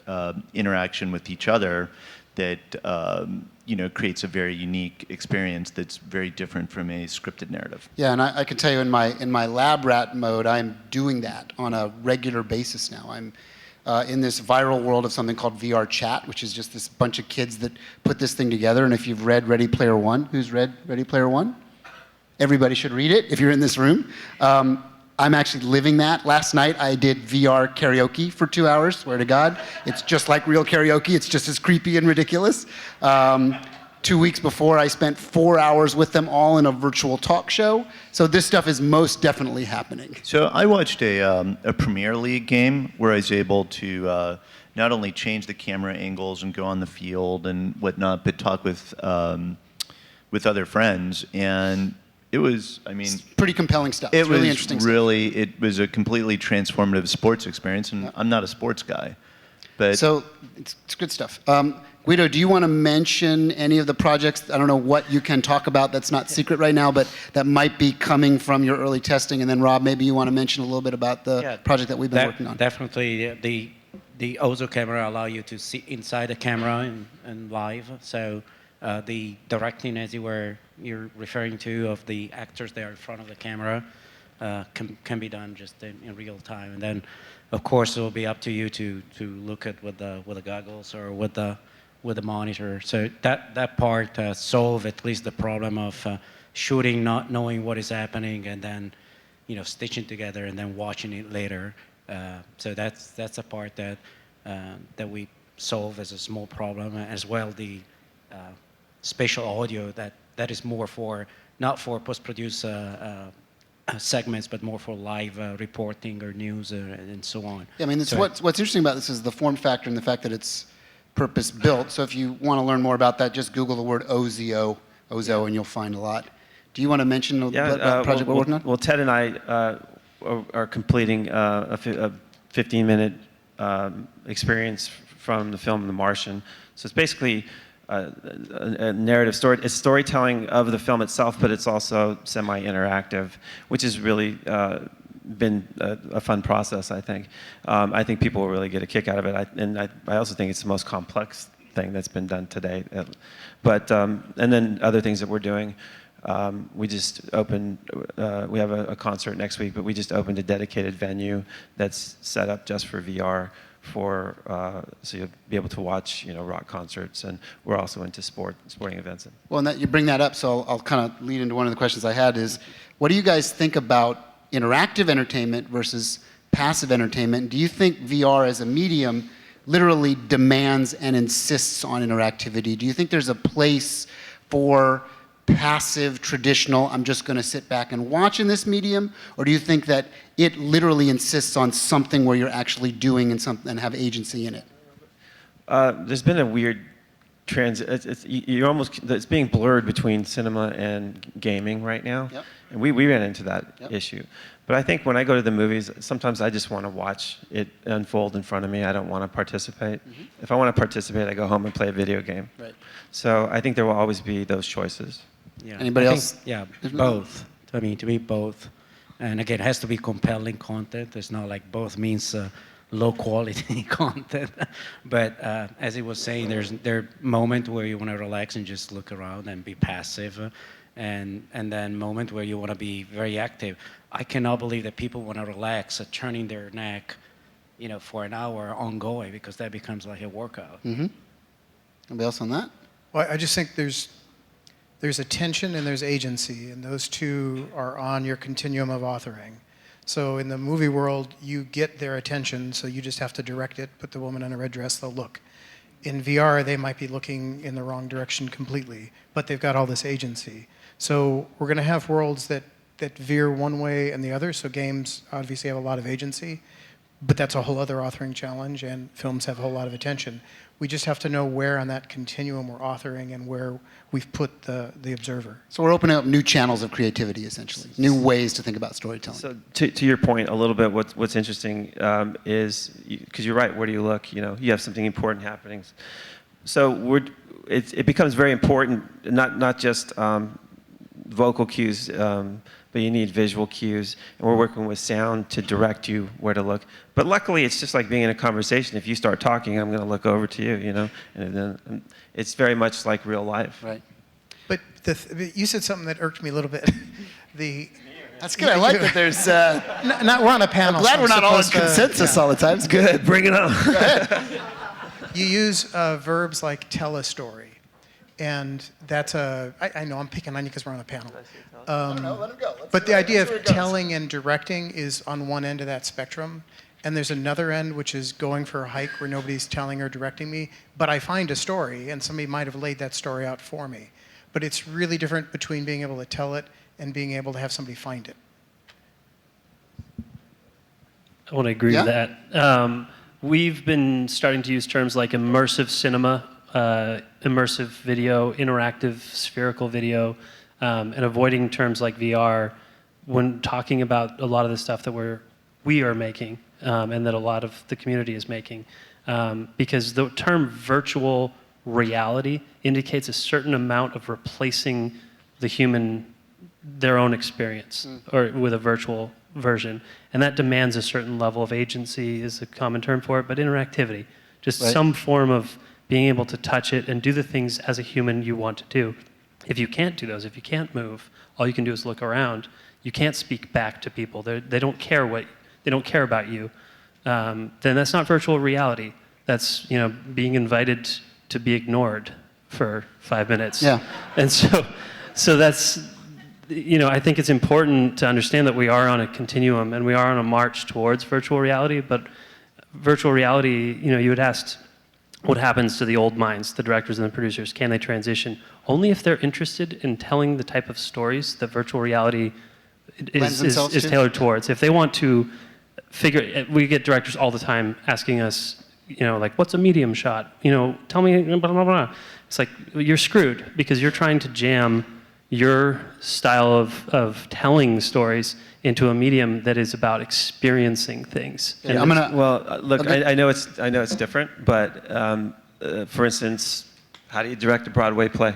interaction with each other that creates a very unique experience that's very different from a scripted narrative. Yeah, and I can tell you in my lab rat mode, I'm doing that on a regular basis now. I'm in this viral world of something called VR Chat, which is just this bunch of kids that put this thing together. And if you've read Ready Player One, who's read Ready Player One? Everybody should read it if you're in this room. I'm actually living that. Last night I did VR karaoke for 2 hours, swear to God. It's just like real karaoke, it's just as creepy and ridiculous. 2 weeks before, I spent 4 hours with them all in a virtual talk show. So this stuff is most definitely happening. So I watched a Premier League game where I was able to not only change the camera angles and go on the field and whatnot, but talk with other friends. And it was, It's pretty compelling stuff. It's really interesting stuff. It was a completely transformative sports experience, and I'm not a sports guy. But So it's good stuff. Guido, do you want to mention any of the projects? I don't know what you can talk about that's not secret right now, but that might be coming from your early testing. And then Rob, maybe you want to mention a little bit about the project that we've been working on. Definitely, the Ozo camera allow you to see inside the camera and live. So the directing, as you're referring to, of the actors that are in front of the camera can be done just in real time. And then, of course, it will be up to you to look at with the goggles or with the monitor. So that part solve at least the problem of shooting, not knowing what is happening, and then stitching together and then watching it later. So that's a part that we solve as a small problem, as well the spatial audio that is more for not for post-produce segments, but more for live reporting or news and so on. Yeah, I mean, what's interesting about this is the form factor and the fact that it's purpose-built. So if you want to learn more about that, just Google the word Ozo, and you'll find a lot. Do you want to mention about the project we're working on? Well, Ted and I are completing a 15-minute experience from the film The Martian. So it's basically a narrative story. It's storytelling of the film itself, but it's also semi-interactive, which has really been a fun process, I think. I think people will really get a kick out of it. I also think it's the most complex thing that's been done today. But, and then other things that we're doing. We just opened, we have a concert next week, but we just opened a dedicated venue that's set up just for VR so you'll be able to watch, rock concerts, and we're also into sporting events. Well, and you bring that up, so I'll kind of lead into one of the questions I had is, what do you guys think about interactive entertainment versus passive entertainment? Do you think VR as a medium literally demands and insists on interactivity? Do you think there's a place for passive, traditional, I'm just going to sit back and watch in this medium? Or do you think that it literally insists on something where you're actually doing and have agency in it? There's been a weird you're almost, it's being blurred between cinema and gaming right now. Yep. And we ran into that Yep. issue. But I think when I go to the movies, sometimes I just want to watch it unfold in front of me. I don't want to participate. If I want to participate, I go home and play a video game. Right. So I think there will always be those choices. Yeah. Anybody I else? think, yeah, both. I mean, to me, both. And again, it has to be compelling content. It's not like both means low quality content. But as he was saying, there are moments where you want to relax and just look around and be passive. And then moment where you want to be very active. I cannot believe that people want to relax, turning their neck, for an hour ongoing, because that becomes like a workout. Anybody else on that? Well, I just think there's attention and there's agency, and those two are on your continuum of authoring. So in the movie world, you get their attention, so you just have to direct it, put the woman in a red dress, they'll look. In VR, they might be looking in the wrong direction completely, but they've got all this agency. So we're going to have worlds that veer one way and the other, so games obviously have a lot of agency, but that's a whole other authoring challenge, and films have a whole lot of attention. We just have to know where on that continuum we're authoring and where we've put the observer. So we're opening up new channels of creativity, essentially, new ways to think about storytelling. So to your point, a little bit, what's interesting is, because you're right, where do you look? You have something important happening. So it becomes very important, not just vocal cues, but you need visual cues, and we're working with sound to direct you where to look. But luckily, it's just like being in a conversation. If you start talking, I'm going to look over to you, and then it's very much like real life. Right. But you said something that irked me a little bit. That's good. I like that there's... Not we're on a panel. I'm glad so we're not all in supposed to- consensus all the time. It's good. Bring it on. You use verbs like tell a story. And that's I know I'm picking on you because we're on a panel. No, let him go. But the idea of telling and directing is on one end of that spectrum. And there's another end, which is going for a hike where nobody's telling or directing me, but I find a story, and somebody might have laid that story out for me. But it's really different between being able to tell it and being able to have somebody find it. I want to agree Yeah? with that. We've been starting to use terms like immersive cinema, immersive video, interactive spherical video, and avoiding terms like VR when talking about a lot of the stuff that we are making and that a lot of the community is making. Because the term virtual reality indicates a certain amount of replacing the human, their own experience, or with a virtual version. And that demands a certain level of agency, is a common term for it, but interactivity. Just some form of being able to touch it and do the things as a human you want to do. If you can't do those, if you can't move, all you can do is look around. You can't speak back to people. They don't care about you. Then that's not virtual reality. That's being invited to be ignored for 5 minutes. Yeah. And so that's I think it's important to understand that we are on a continuum and we are on a march towards virtual reality. But virtual reality, you had asked, what happens to the old minds, the directors and the producers? Can they transition? Only if they're interested in telling the type of stories that virtual reality is tailored towards. If they want to we get directors all the time asking us, like, what's a medium shot? Tell me, blah, blah, blah. It's like, you're screwed because you're trying to jam your style of telling stories into a medium that is about experiencing things. Yeah, And Look, okay. I know it's different, but for instance, how do you direct a Broadway play?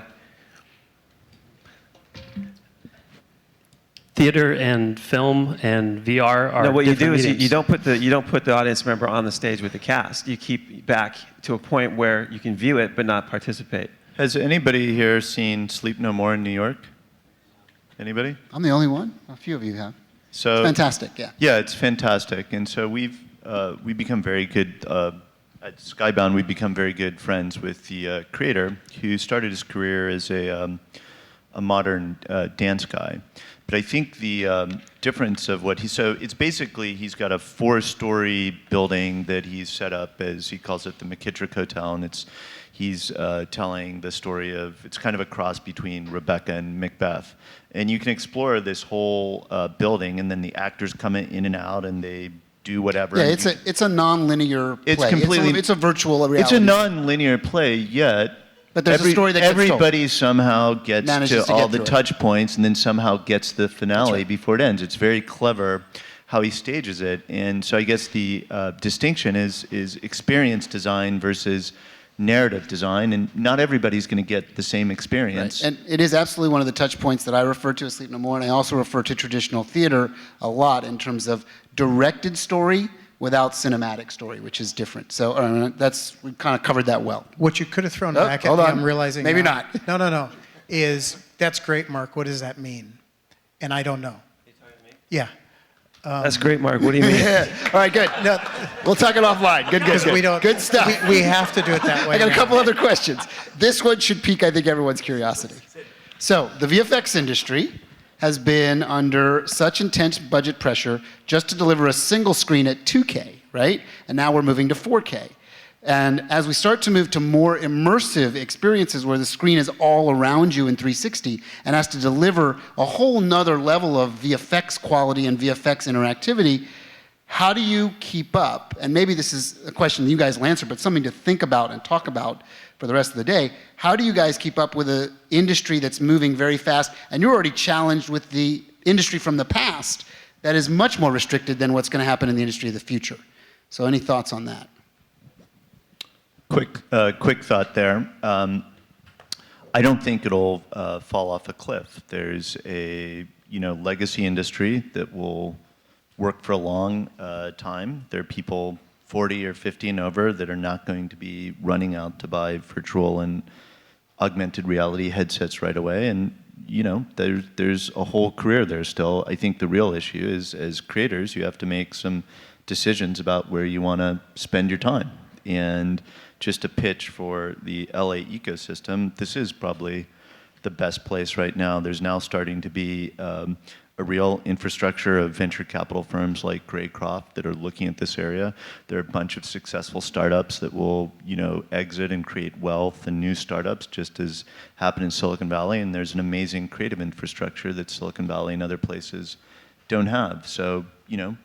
theater and film and VR are no, what you do is mediums. you don't put the audience member on the stage with the cast. You keep back to a point where you can view it but not participate. Has anybody here seen Sleep No More in New York? Anybody? I'm the only one. A few of you have. So It's fantastic, yeah. Yeah, it's fantastic, and so we become very good at Skybound. We've become very good friends with the creator, who started his career as a modern dance guy. But I think the difference of it's basically he's got a 4-story building that he's set up as he calls it the McKittrick Hotel, and he's telling the story of, it's kind of a cross between Rebecca and Macbeth. And you can explore this whole building, and then the actors come in and out, and they do whatever. Yeah, it's a non-linear play. It's completely... It's a virtual reality. It's a non-linear play, yet But there's a story that gets told. everybody somehow gets Manages to to all get the through it. touch points and then somehow gets the finale right. before it ends. It's very clever how he stages it. And so I guess the distinction is experience design versus narrative design, and not everybody's going to get the same experience. Right. And it is absolutely one of the touch points that I refer to as Sleep No More, and I also refer to traditional theater a lot in terms of directed story without cinematic story, which is different. So we kind of covered that well. What you could have thrown Oh, back at hold me, on. I'm realizing Maybe now- not. No. Is that's great, Mark. What does that mean? And I don't know. Yeah. That's great, Mark. What do you mean? Yeah. All right, good. No, We'll talk it offline. Good. we don't. Good stuff. We have to do it that way. I got a now. couple other questions. This one should pique, I think, everyone's curiosity. So, the VFX industry has been under such intense budget pressure just to deliver a single screen at 2K, right? And now we're moving to 4K. And as we start to move to more immersive experiences where the screen is all around you in 360 and has to deliver a whole nother level of VFX quality and VFX interactivity, how do you keep up? And maybe this is a question you guys will answer, but something to think about and talk about for the rest of the day. How do you guys keep up with an industry that's moving very fast, and you're already challenged with the industry from the past that is much more restricted than what's going to happen in the industry of the future? So any thoughts on that? Quick thought there. I don't think it'll fall off a cliff. There's a legacy industry that will work for a long time. There are people 40 or 50 and over that are not going to be running out to buy virtual and augmented reality headsets right away. And there's a whole career there still. I think the real issue is, as creators, you have to make some decisions about where you want to spend your time. And just a pitch for the LA ecosystem, this is probably the best place right now. There's now starting to be a real infrastructure of venture capital firms like Graycroft that are looking at this area. There are a bunch of successful startups that will, exit and create wealth, and new startups, just as happened in Silicon Valley. And there's an amazing creative infrastructure that Silicon Valley and other places don't have. So,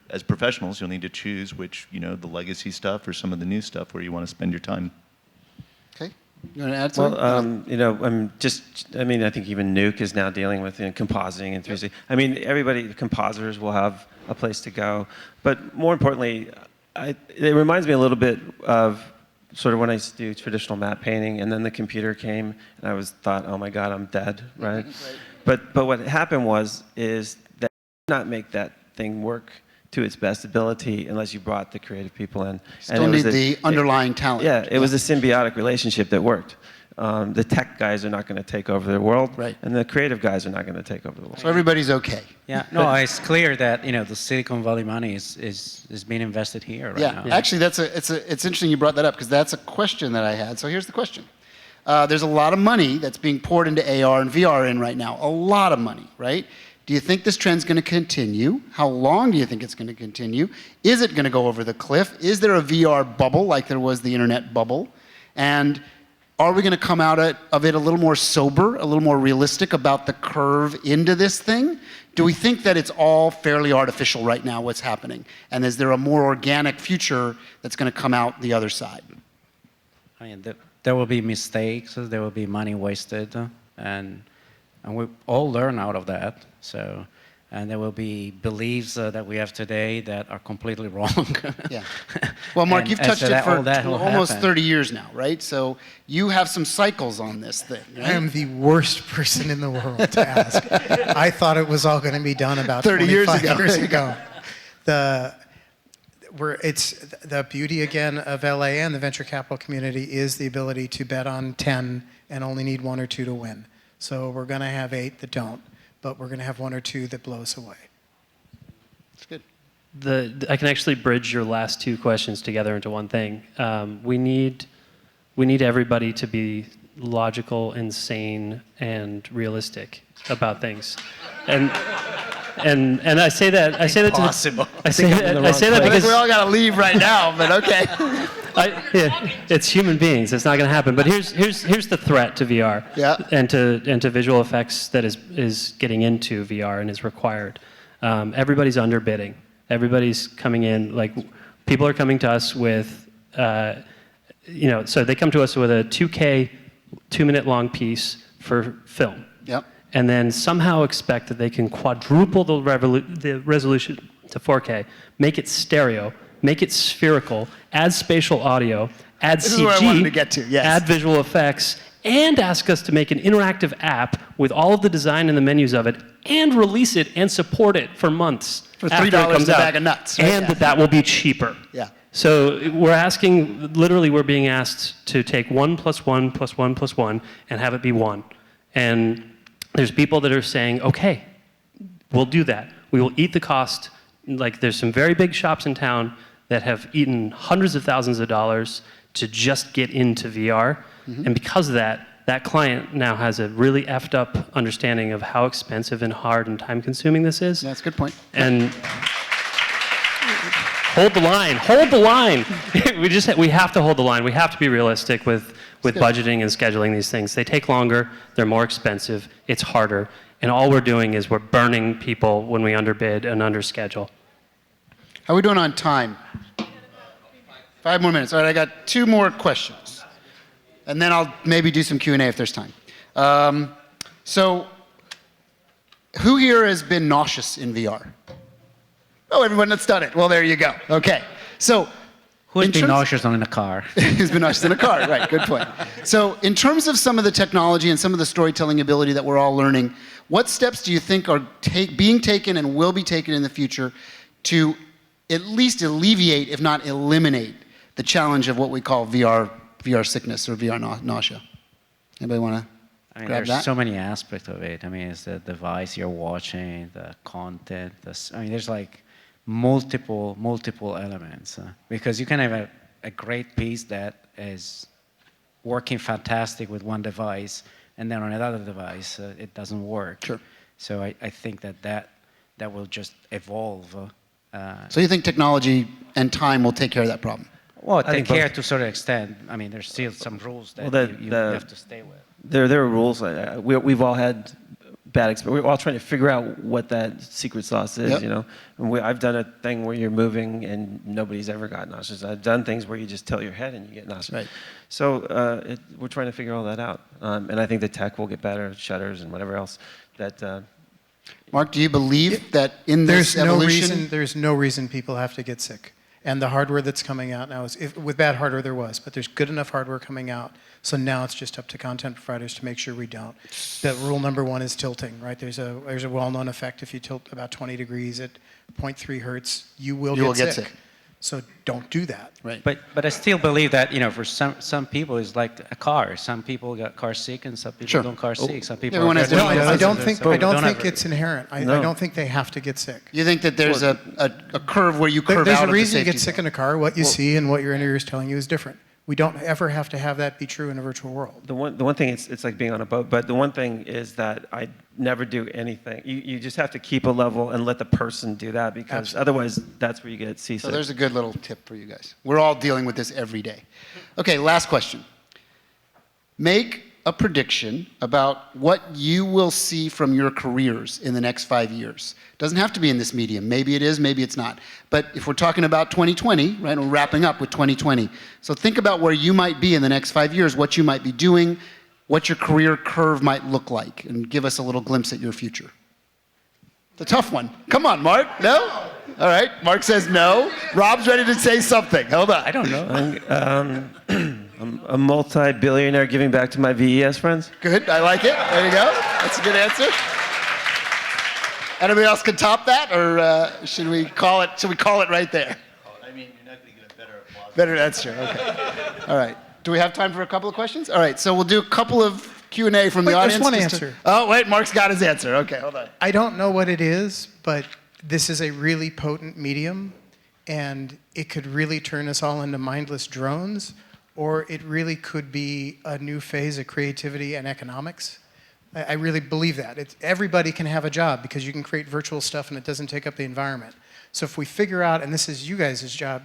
as professionals, you'll need to choose which, the legacy stuff or some of the new stuff where you want to spend your time. Okay. You want to add something? Well, I think even Nuke is now dealing with compositing and 3D. I mean, everybody, compositors will have a place to go. But more importantly, it reminds me a little bit of sort of when I used to do traditional matte painting, and then the computer came, and I thought, oh my God, I'm dead, right? But what happened is that you not make that thing work to its best ability unless you brought the creative people in. Still need the underlying talent. Yeah, it was a symbiotic relationship that worked. The tech guys are not going to take over the world, right, and the creative guys are not going to take over the world. So everybody's okay. Yeah, no, it's clear that the Silicon Valley money is being invested here right now. Yeah, actually, it's interesting you brought that up because that's a question that I had. So here's the question: there's a lot of money that's being poured into AR and VR right now. A lot of money, right? Do you think this trend's going to continue? How long do you think it's going to continue? Is it going to go over the cliff? Is there a VR bubble like there was the internet bubble? And are we going to come out of it a little more sober, a little more realistic about the curve into this thing? Do we think that it's all fairly artificial right now, what's happening? And is there a more organic future that's going to come out the other side? I mean, there will be mistakes, there will be money wasted, and we all learn out of that. So, and there will be beliefs that we have today that are completely wrong. Yeah. Well, Mark, you've touched it for almost happen. 30 years now, right? So you have some cycles on this thing, right? I am the worst person in the world to ask. I thought it was all going to be done about 30 years 25 ago. years ago. It's the beauty again of LA and the venture capital community is the ability to bet on 10 and only need 1 or 2 to win. So we're going to have 8 that don't, but we're going to have 1 or 2 that blow us away. That's good. I can actually bridge your last 2 questions together into one thing. We need everybody to be logical, insane, and realistic about things. And I say that I say that because we all got to leave right now, but okay. It's human beings. It's not going to happen. But here's the threat to VR and to visual effects that is getting into VR and is required. Everybody's underbidding. Everybody's coming in, like people are coming to us with, so they come to us with a 2K 2-minute long piece for film. Yep. And then somehow expect that they can quadruple the resolution to 4K, make it stereo, make it spherical, add spatial audio, add This CG, is where I wanted to get to, yes. add visual effects, and ask us to make an interactive app with all of the design and the menus of it, and release it and support it for months For after it $3 comes a out. bag of nuts, right? And Yeah. that will be cheaper. Yeah. So we're being asked to take 1 + 1 + 1 + 1 and have it be 1. And there's people that are saying, okay, we'll do that. We will eat the cost. Like there's some very big shops in town that have eaten hundreds of thousands of dollars to just get into VR. And because of that, that client now has a really effed up understanding of how expensive and hard and time consuming this is. Yeah, that's a good point. And hold the line, hold the line. we have to hold the line. We have to be realistic with budgeting and scheduling these things. They take longer, they're more expensive, it's harder. And all we're doing is we're burning people when we underbid and underschedule. How are we doing on time? 5 more minutes. All right, I got 2 more questions. And then I'll maybe do some Q&A if there's time. So, who here has been nauseous in VR? Oh, everyone that's done it. Well, there you go. Okay. So, Who's in been terms- nauseous in a car? Who's been nauseous in a car, right, good point. So in terms of some of the technology and some of the storytelling ability that we're all learning, what steps do you think are being taken and will be taken in the future to at least alleviate, if not eliminate, the challenge of what we call VR sickness or VR nausea? Anybody want to grab There's that? so many aspects of it. I mean, it's the device you're watching, the content. There's like multiple elements because you can have a great piece that is working fantastic with one device, and then on another device it doesn't work. Sure. So I think that will just evolve. So you think technology and time will take care of that problem? Well, I take think care both. to a certain extent. I mean, there's still some rules that Well, you have to stay with. There are rules. We've all had bad experience. We're all trying to figure out what that secret sauce is, Yep. you know. And I've done a thing where you're moving and nobody's ever got nauseous. I've done things where you just tilt your head and you get nauseous. Right. So we're trying to figure all that out. And I think the tech will get better, shutters and whatever else. That Mark, do you believe that in this evolution? There's no reason people have to get sick. And the hardware that's coming out now with bad hardware there was, but there's good enough hardware coming out. So now it's just up to content providers to make sure we don't. That rule number 1 is tilting, right? There's a well-known effect. If you tilt about 20 degrees at 0.3 hertz, you will get sick. So don't do that. Right. But I still believe that, you know, for some people it's like a car. Some people got car sick and some people Sure. don't car sick. Some people Everyone has get different No, I don't nauseous, think so I don't don't think have- it's inherent. I No. don't think they have to get sick. You think that there's a curve where you curve There's out a of reason the you get safety sick zone? in a car. What you see and what your inner ear is telling you is different. We don't ever have to have that be true in a virtual world. the one thing it's like being on a boat. But the one thing is that I never do anything. You just have to keep a level and let the person do that because otherwise that's where you get seasick. So there's a good little tip for you guys. We're all dealing with this every day. Okay, last question. Make a prediction about what you will see from your careers in the next 5 years. Doesn't have to be in this medium. Maybe it is, maybe it's not. But if we're talking about 2020, right, we're wrapping up with 2020. So think about where you might be in the next 5 years, what you might be doing, what your career curve might look like, and give us a little glimpse at your future. It's a tough one. Come on, Mark. No? All right. Mark says no. Rob's ready to say something. Hold on. I don't know. I'm a multi-billionaire giving back to my VES friends. Good. I like it. There you go. That's a good answer. Anybody else can top that, or should we call it? Should we call it right there? I mean, you're not going to get a better applause. Better. That's true. Okay. All right. Do we have time for a couple of questions? All right. So we'll do a couple of Q&A from the Wait, audience. there's one just to- answer. Oh, wait. Mark's got his answer. Okay. Hold on. I don't know what it is, but this is a really potent medium, and it could really turn us all into mindless drones, or it really could be a new phase of creativity and economics. I really believe that. Everybody can have a job because you can create virtual stuff and it doesn't take up the environment. So if we figure out, and this is you guys' job,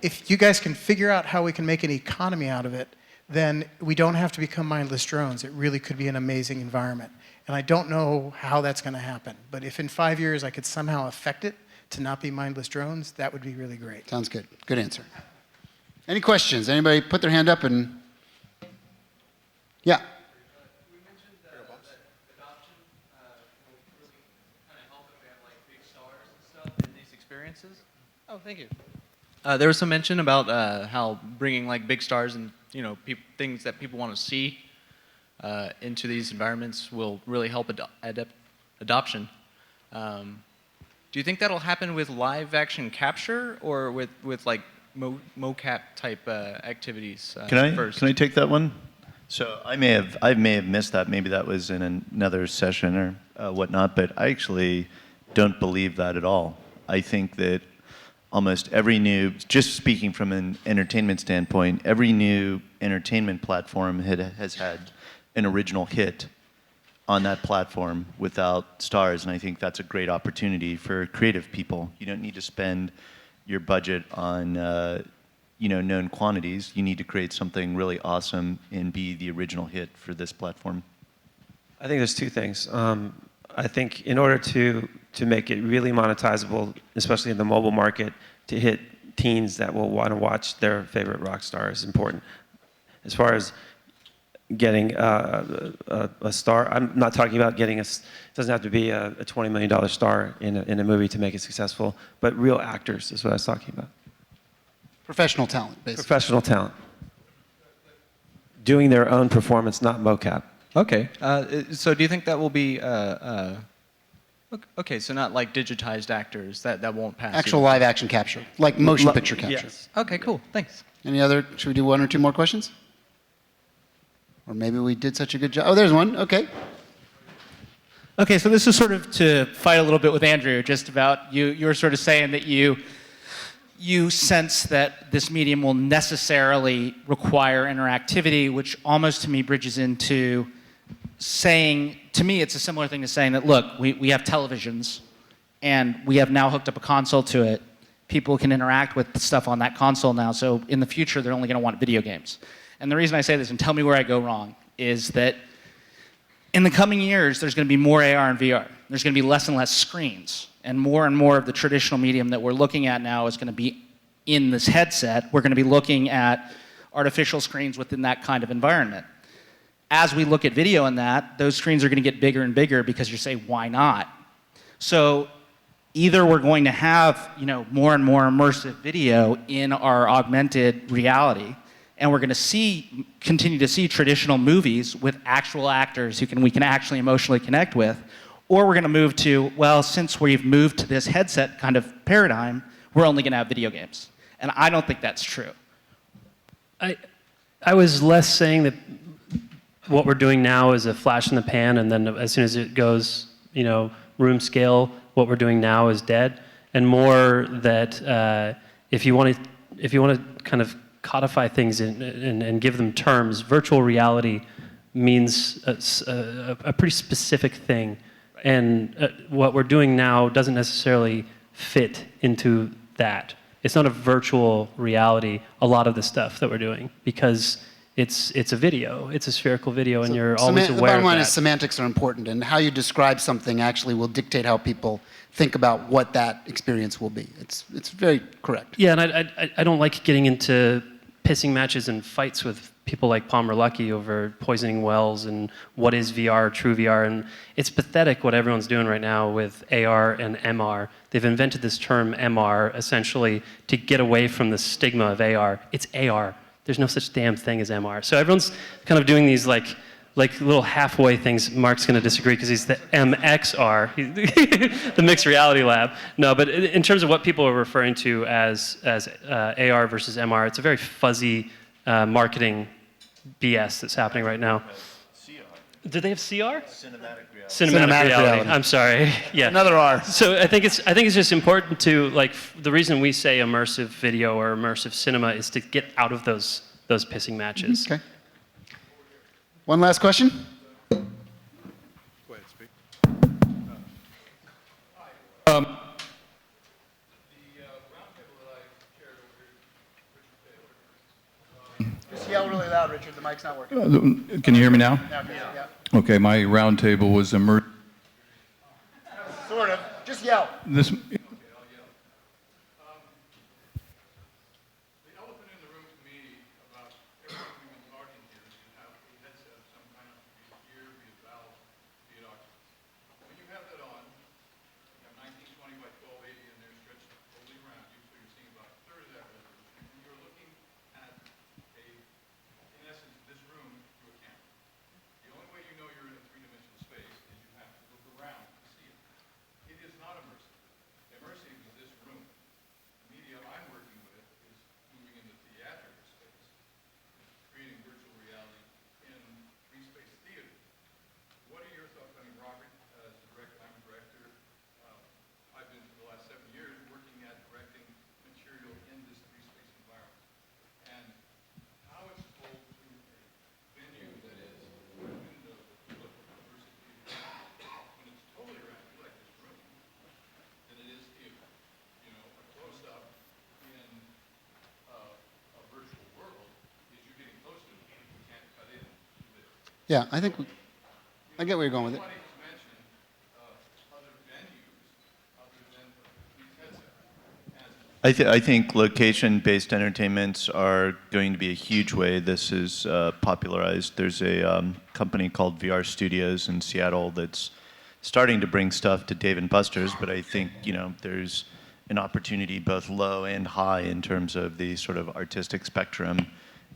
if you guys can figure out how we can make an economy out of it, then we don't have to become mindless drones. It really could be an amazing environment. And I don't know how that's going to happen. But if in 5 years I could somehow affect it to not be mindless drones, that would be really great. Sounds good. Good answer. Any questions? Anybody put their hand up and Yeah. We mentioned that adoption will really kind of help if we have like big stars and stuff in these experiences. Oh, thank you. There was some mention about how bringing like big stars and things that people want to see into these environments will really help adoption. Do you think that'll happen with live action capture or with like mocap type activities first? Can I take that one? So I may have missed that. Maybe that was in another session or whatnot. But I actually don't believe that at all. I think that almost every new, just speaking from an entertainment standpoint, every new entertainment platform has had an original hit on that platform without stars, and I think that's a great opportunity for creative people. You don't need to spend your budget on known quantities. You need to create something really awesome and be the original hit for this platform. I think there's two things. I think in order to make it really monetizable, especially in the mobile market, to hit teens that will want to watch their favorite rock star is important. As far as getting a star, I'm not talking about getting it doesn't have to be a $20 million star in a movie to make it successful, but real actors is what I was talking about. Professional talent, basically. Professional talent. Doing their own performance, not mocap. Okay. So do you think that will be okay? So not like digitized actors that won't pass. Actual live action capture, like motion picture capture. Yes. Okay. Cool. Thanks. Any other? Should we do one or two more questions? Or maybe we did such a good job. Oh, there's one. Okay. Okay, so this is sort of to fight a little bit with Andrew, just about you were sort of saying that you sense that this medium will necessarily require interactivity, which almost to me bridges into saying, to me it's a similar thing to saying that, look, we have televisions and we have now hooked up a console to it. People can interact with stuff on that console now, so in the future they're only going to want video games. And the reason I say this, and tell me where I go wrong, is that in the coming years, there's going to be more AR and VR. There's going to be less and less screens. And more of the traditional medium that we're looking at now is going to be in this headset. We're going to be looking at artificial screens within that kind of environment. As we look at video in that, those screens are going to get bigger and bigger because you say, why not? So either we're going to have more and more immersive video in our augmented reality, and we're going to continue to see traditional movies with actual actors we can actually emotionally connect with, or we're going to move to, well, since we've moved to this headset kind of paradigm, we're only going to have video games. And I don't think that's true. I was less saying that what we're doing now is a flash in the pan, and then as soon as it goes, room scale, what we're doing now is dead, and more that if you want to kind of codify things and give them terms, virtual reality means a pretty specific thing. Right. And what we're doing now doesn't necessarily fit into that. It's not a virtual reality, a lot of the stuff that we're doing, because it's a video. It's a spherical video, and you're always aware of that. The bottom line is semantics are important, and how you describe something actually will dictate how people think about what that experience will be. It's very correct. Yeah, and I don't like getting into pissing matches and fights with people like Palmer Luckey over poisoning wells and what is VR, true VR. And it's pathetic what everyone's doing right now with AR and MR. They've invented this term MR essentially to get away from the stigma of AR. It's AR. There's no such damn thing as MR. So everyone's kind of doing these like little halfway things. Mark's going to disagree because he's the MXR, the mixed reality lab. No, but in terms of what people are referring to as AR versus MR, it's a very fuzzy marketing BS that's happening right now. CR. Do they have CR? Cinematic reality. Cinematic reality. I'm sorry. Yeah. Another R. So I think it's just important to, like, the reason we say immersive video or immersive cinema is to get out of those pissing matches. Okay. One last question? Go ahead, speak. Just yell really loud, Richard. The mic's not working. Can you hear me now? Yeah. Okay, my roundtable was immersed. Sort of. Just yell. This. Yeah, I think I get where you're going with it. I think location-based entertainments are going to be a huge way this is popularized. There's a company called VR Studios in Seattle that's starting to bring stuff to Dave & Buster's, but I think there's an opportunity both low and high in terms of the sort of artistic spectrum,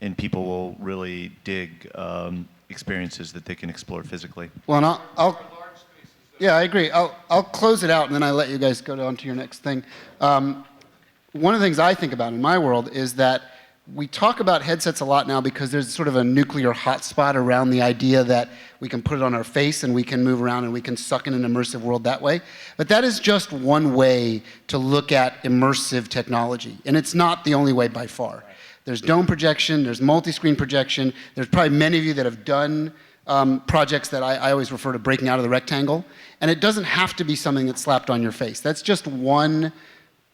and people will really dig experiences that they can explore physically. Well, and yeah, I agree. I'll close it out, and then I let you guys go on to your next thing. One of the things I think about in my world is that we talk about headsets a lot now because there's sort of a nuclear hotspot around the idea that we can put it on our face and we can move around and we can suck in an immersive world that way. But that is just one way to look at immersive technology, and it's not the only way by far. There's dome projection, there's multi-screen projection, there's probably many of you that have done projects that I always refer to breaking out of the rectangle, and it doesn't have to be something that's slapped on your face. That's just one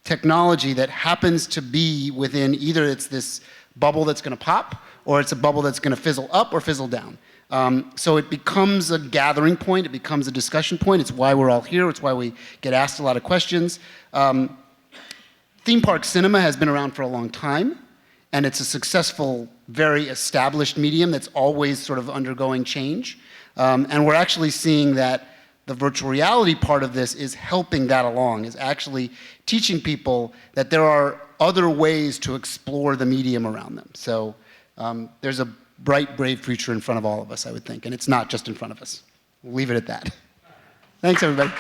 technology that happens to be within either it's this bubble that's going to pop or it's a bubble that's going to fizzle up or fizzle down. So it becomes a gathering point, it becomes a discussion point. It's why we're all here, it's why we get asked a lot of questions. Theme park cinema has been around for a long time, and it's a successful, very established medium that's always sort of undergoing change. And we're actually seeing that the virtual reality part of this is helping that along, is actually teaching people that there are other ways to explore the medium around them. So there's a bright, brave future in front of all of us, I would think, and it's not just in front of us. We'll leave it at that. Thanks, everybody.